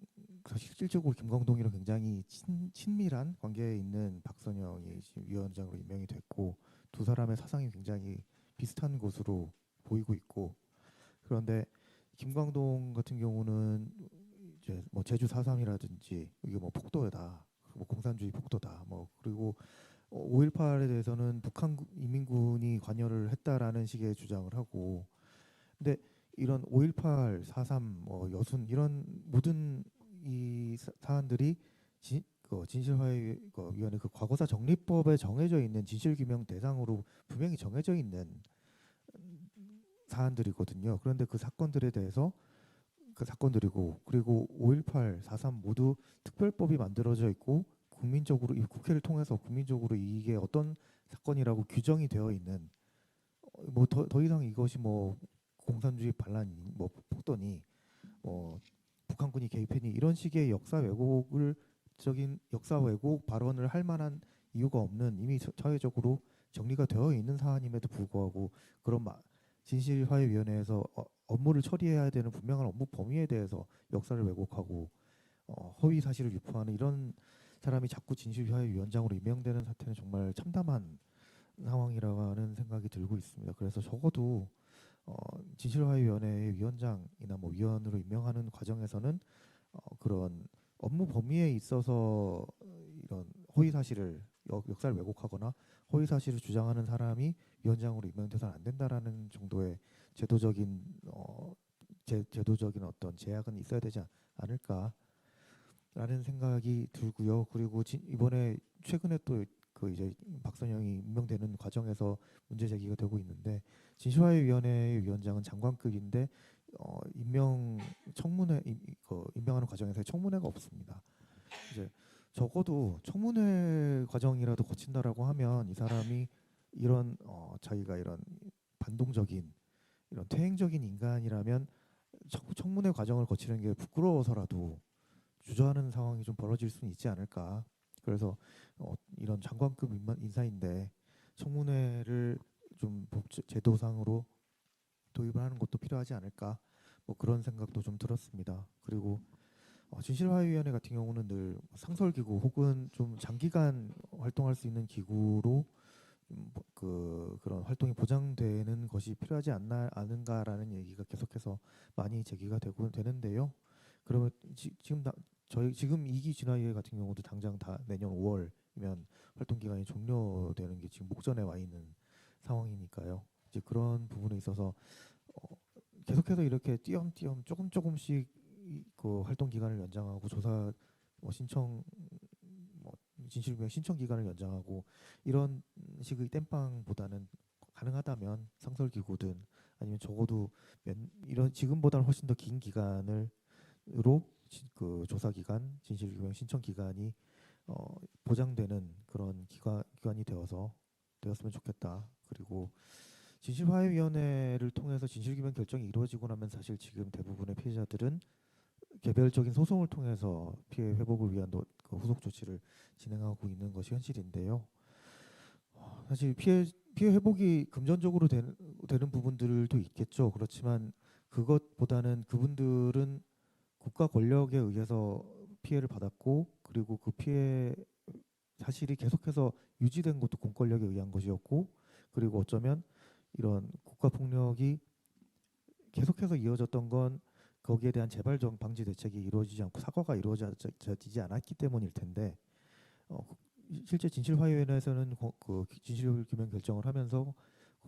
실질적으로 김광동이랑 굉장히 친밀한 관계에 있는 박선영이 지금 위원장으로 임명이 됐고 두 사람의 사상이 굉장히 비슷한 것으로 보이고 있고 그런데 김광동 같은 경우는 이제 뭐 제주 4.3이라든지 이게 뭐 폭도다, 뭐 공산주의 폭도다, 뭐 그리고 5.18에 대해서는 북한 인민군이 관여를 했다라는 식의 주장을 하고 근데 이런 5.18, 4.3, 뭐 여순 이런 모든 이 사안들이 진실화해위원회 그 과거사 정리법에 정해져 있는 진실규명 대상으로 분명히 정해져 있는 사안들이거든요. 그런데 그 사건들에 대해서 그 사건들이고 그리고 5.18, 4.3 모두 특별법이 만들어져 있고 국민적으로 이 국회를 통해서 국민적으로 이게 어떤 사건이라고 규정이 되어 있는 뭐 더 이상 이것이 뭐 공산주의 반란 뭐 폭도니 뭐 북한군이 개입했니 이런 식의 역사 왜곡 발언을 할 만한 이유가 없는 이미 사회적으로 정리가 되어 있는 사안임에도 불구하고 그런 진실화해위원회에서 업무를 처리해야 되는 분명한 업무 범위에 대해서 역사를 왜곡하고 허위 사실을 유포하는 이런 사람이 자꾸 진실화해위원장으로 임명되는 사태는 정말 참담한 상황이라는 생각이 들고 있습니다. 그래서 적어도 진실화해위원회의 위원장이나 뭐 위원으로 임명하는 과정에서는 그런 업무 범위에 있어서 이런 허위 사실을 역사를 왜곡하거나 허위 사실을 주장하는 사람이 위원장으로 임명돼서는 안 된다라는 정도의 제도적인 어떤 제약은 있어야 되지 않을까라는 생각이 들고요. 그리고 이번에 최근에 또 그 이제 박선영이 임명되는 과정에서 문제 제기가 되고 있는데 진실화해위원회의 위원장은 장관급인데 임명 청문회 임명하는 과정에서 청문회가 없습니다. 이제 적어도 청문회 과정이라도 거친다라고 하면 이 사람이 이런 자기가 이런 반동적인 이런 퇴행적인 인간이라면 청문회 과정을 거치는 게 부끄러워서라도 주저하는 상황이 좀 벌어질 수는 있지 않을까. 그래서 이런 장관급 인사인데 청문회를 좀 제도상으로 도입을 하는 것도 필요하지 않을까. 뭐 그런 생각도 좀 들었습니다. 그리고 진실화해위원회 같은 경우는 늘 상설기구 혹은 좀 장기간 활동할 수 있는 기구로 그런 활동이 보장되는 것이 필요하지 않은가라는 얘기가 계속해서 많이 제기가 되는데요. 그러면 지금 2기 진화위원 같은 경우도 당장 다 내년 5월이면 활동 기간이 종료되는 게 지금 목전에 와 있는 상황이니까요. 이제 그런 부분에 있어서 계속해서 이렇게 띄엄띄엄 조금씩 그 활동 기간을 연장하고 조사 신청 진실규명 신청 기간을 연장하고 이런 식의 땜빵보다는 가능하다면 상설기구든 아니면 적어도 이런 지금보다는 훨씬 더 긴 기간으로 그 조사 기간, 진실규명 신청 기간이 보장되는 그런 기관이 되었으면 좋겠다. 그리고 진실화해위원회를 통해서 진실규명 결정이 이루어지고 나면 사실 지금 대부분의 피해자들은 개별적인 소송을 통해서 피해 회복을 위한 그 후속 조치를 진행하고 있는 것이 현실인데요. 사실 피해 회복이 금전적으로 되는 부분들도 있겠죠. 그렇지만 그것보다는 그분들은 국가 권력에 의해서 피해를 받았고, 그리고 그 피해 사실이 계속해서 유지된 것도 공권력에 의한 것이었고, 그리고 어쩌면 이런 국가 폭력이 계속해서 이어졌던 건 거기에 대한 재발 방지 대책이 이루어지지 않고 사과가 이루어지지 않았기 때문일 텐데, 실제 진실화해위원회에서는 그 진실규명 결정을 하면서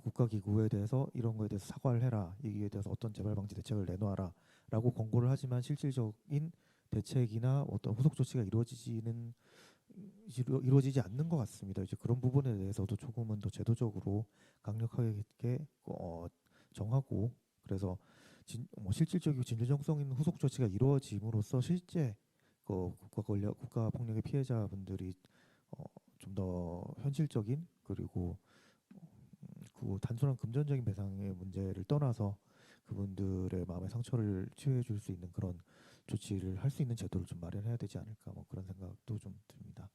국가기구에 대해서 이런 거에 대해서 사과를 해라, 이에 대해서 어떤 재발 방지 대책을 내놓아라라고 권고를 하지만 실질적인 대책이나 어떤 후속 조치가 이루어지지 않는 것 같습니다. 이제 그런 부분에 대해서도 조금은 더 제도적으로 강력하게 정하고, 그래서 실질적이고 진정성 있는 후속 조치가 이루어짐으로써 실제 그 국가 폭력의 피해자분들이 좀 더 현실적인, 그리고 그 단순한 금전적인 배상의 문제를 떠나서 그분들의 마음의 상처를 치유해 줄 수 있는 그런 조치를 할 수 있는 제도를 좀 마련해야 되지 않을까, 뭐 그런 생각도 좀 듭니다.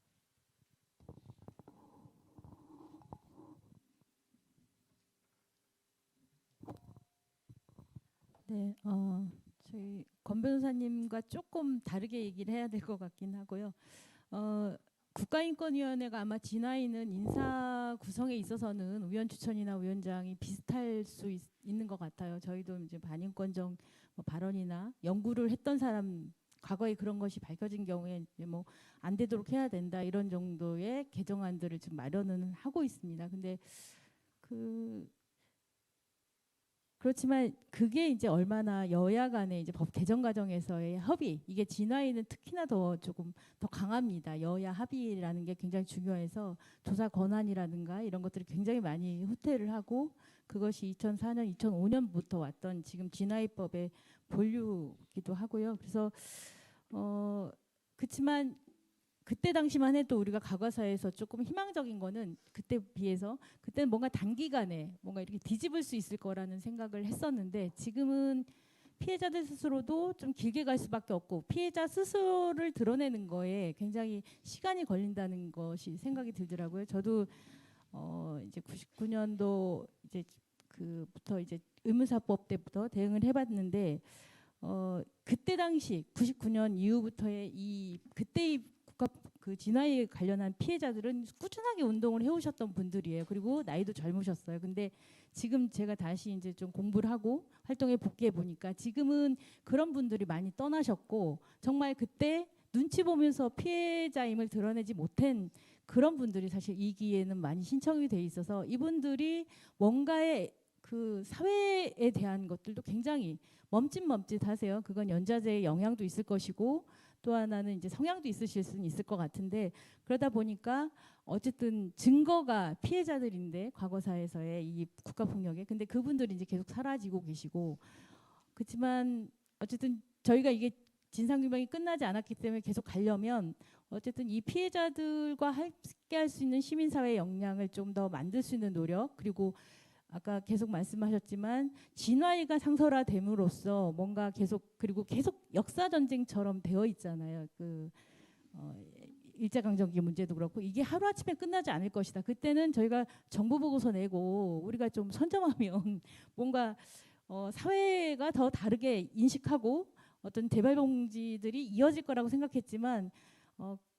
네, 저희 권 변호사님과 조금 다르게 얘기를 해야 될 것 같긴 하고요. 국가인권위원회가 아마 진화위는 인사 구성에 있어서는 위원 추천이나 위원장이 비슷할 수 있는 것 같아요. 저희도 이제 반인권적 발언이나 연구를 했던 사람, 과거에 그런 것이 밝혀진 경우에 이제 뭐 안 되도록 해야 된다, 이런 정도의 개정안들을 지금 마련은 하고 있습니다. 근데 그렇지만 그게 이제 얼마나 여야 간의 이제 법 개정 과정에서의 협의, 이게 진화위는 특히나 조금 더 강합니다. 여야 합의라는 게 굉장히 중요해서 조사 권한이라든가 이런 것들이 굉장히 많이 후퇴를 하고, 그것이 2004년, 2005년부터 왔던 지금 진화위법의 본류기도 하고요. 그래서 그렇지만 그때 당시만 해도 우리가 과거사에서 조금 희망적인 거는, 그때 비해서 그때는 뭔가 단기간에 뭔가 이렇게 뒤집을 수 있을 거라는 생각을 했었는데, 지금은 피해자들 스스로도 좀 길게 갈 수밖에 없고, 피해자 스스로를 드러내는 거에 굉장히 시간이 걸린다는 것이 생각이 들더라고요. 저도 이제 99년도 이제 그부터 이제 의문사법 때부터 대응을 해봤는데, 그때 당시 99년 이후부터의 그때의 그 진화에 관련한 피해자들은 꾸준하게 운동을 해오셨던 분들이에요. 그리고 나이도 젊으셨어요. 근데 지금 제가 다시 이제 좀 공부를 하고 활동에 복귀해 보니까 지금은 그런 분들이 많이 떠나셨고, 정말 그때 눈치 보면서 피해자임을 드러내지 못한 그런 분들이 사실 이 기회에는 많이 신청이 돼 있어서, 이분들이 뭔가의 그 사회에 대한 것들도 굉장히 멈칫멈칫하세요. 그건 연좌제의 영향도 있을 것이고, 또 하나는 이제 성향도 있으실 수는 있을 것 같은데, 그러다 보니까 어쨌든 증거가 피해자들인데, 과거사에서의 이 국가폭력에, 근데 그분들이 이제 계속 사라지고 계시고, 그렇지만 어쨌든 저희가 이게 진상규명이 끝나지 않았기 때문에 계속 가려면 어쨌든 이 피해자들과 함께 할 수 있는 시민사회의 역량을 좀 더 만들 수 있는 노력, 그리고 아까 계속 말씀하셨지만 진화위가 상설화됨으로써 뭔가 그리고 계속 역사 전쟁처럼 되어 있잖아요. 일제강점기 문제도 그렇고, 이게 하루아침에 끝나지 않을 것이다. 그때는 저희가 정보 보고서 내고 우리가 좀 선점하면 뭔가 사회가 더 다르게 인식하고 어떤 재발봉지들이 이어질 거라고 생각했지만,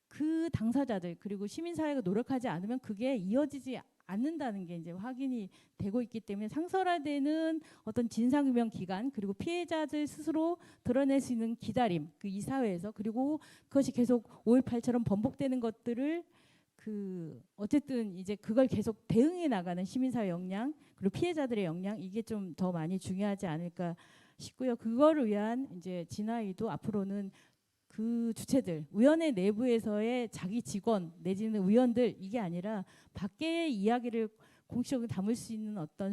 그 당사자들 그리고 시민사회가 노력하지 않으면 그게 이어지지 않는다는 게 이제 확인이 되고 있기 때문에, 상설화되는 어떤 진상규명 기간, 그리고 피해자들 스스로 드러낼 수 있는 기다림, 이 사회에서, 그리고 그것이 계속 5.18처럼 번복되는 것들을 어쨌든 이제 그걸 계속 대응해 나가는 시민사회 역량, 그리고 피해자들의 역량, 이게 좀 더 많이 중요하지 않을까 싶고요. 그거를 위한 이제 진화위도 앞으로는 그 주체들, 위원회 내부에서의 자기 직원 내지는 의원들, 이게 아니라 밖의 이야기를 공식적으로 담을 수 있는 어떤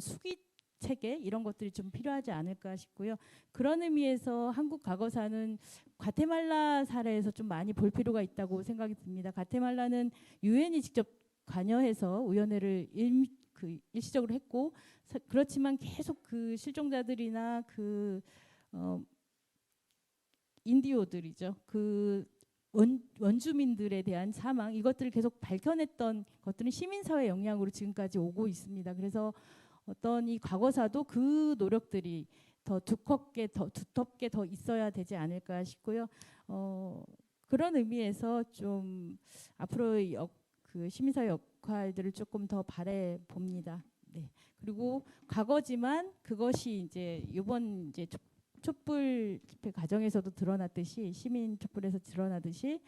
체계 이런 것들이 좀 필요하지 않을까 싶고요. 그런 의미에서 한국 과거사는 과테말라 사례에서 좀 많이 볼 필요가 있다고 생각이 듭니다. 과테말라는 유엔이 직접 관여해서 위원회를 일시적으로 했고 그렇지만 계속 그 실종자들이나 그 인디오들이죠. 그 원주민들에 대한 사망 이것들을 계속 밝혀냈던 것들은 시민사회 영향으로 지금까지 오고 있습니다. 그래서 어떤 이 과거사도 그 노력들이 더 두텁게 더 있어야 되지 않을까 싶고요. 그런 의미에서 좀 앞으로 그 시민사회 역할들을 조금 더 바래 봅니다. 네. 그리고 과거지만 그것이 이제 이번 이제 촛불 집회 과정에서도 드러났듯이 시민 촛불에서 드러나듯이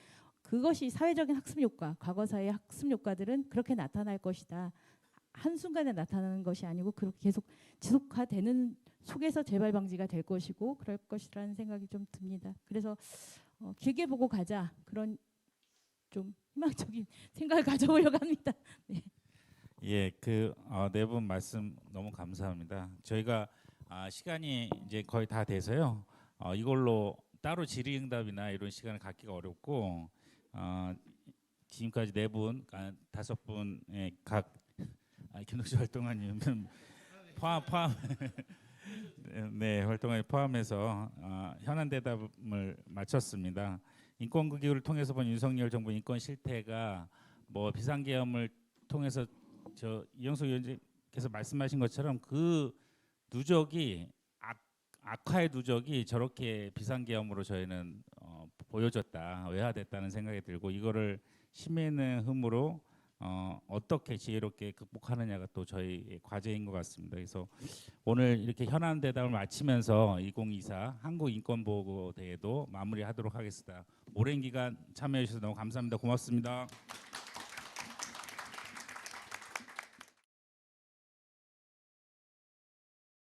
그것이 사회적인 학습 효과, 과거사의 학습 효과들은 그렇게 나타날 것이다. 한순간에 나타나는 것이 아니고 그렇게 계속 지속화되는 속에서 재발 방지가 될 것이고 그럴 것이라는 생각이 좀 듭니다. 그래서 길게 보고 가자 그런 좀 희망적인 생각을 가져보려고 합니다. 네. 예, 네 분 말씀 너무 감사합니다. 저희가 시간이 이제 거의 다 돼서요. 이걸로 따로 질의응답이나 이런 시간을 갖기가 어렵고 지금까지 네 분, 5분의 각 김덕주 활동가님 포함 네 활동가에 포함해서 현안 대답을 마쳤습니다. 인권국 기구를 통해서 본 윤석열 정부 인권 실태가 뭐 비상계엄을 통해서 이영석 위원님께서 말씀하신 것처럼 그 누적이 악화의 누적이 저렇게 비상계엄으로 저희는 보여졌다, 외화됐다는 생각이 들고 이거를 시민의 힘으로 어떻게 지혜롭게 극복하느냐가 또 저희 과제인 것 같습니다. 그래서 오늘 이렇게 현안 대담을 마치면서 2024 한국인권보호대회도 마무리하도록 하겠습니다. 오랜 기간 참여해 주셔서 너무 감사합니다. 고맙습니다.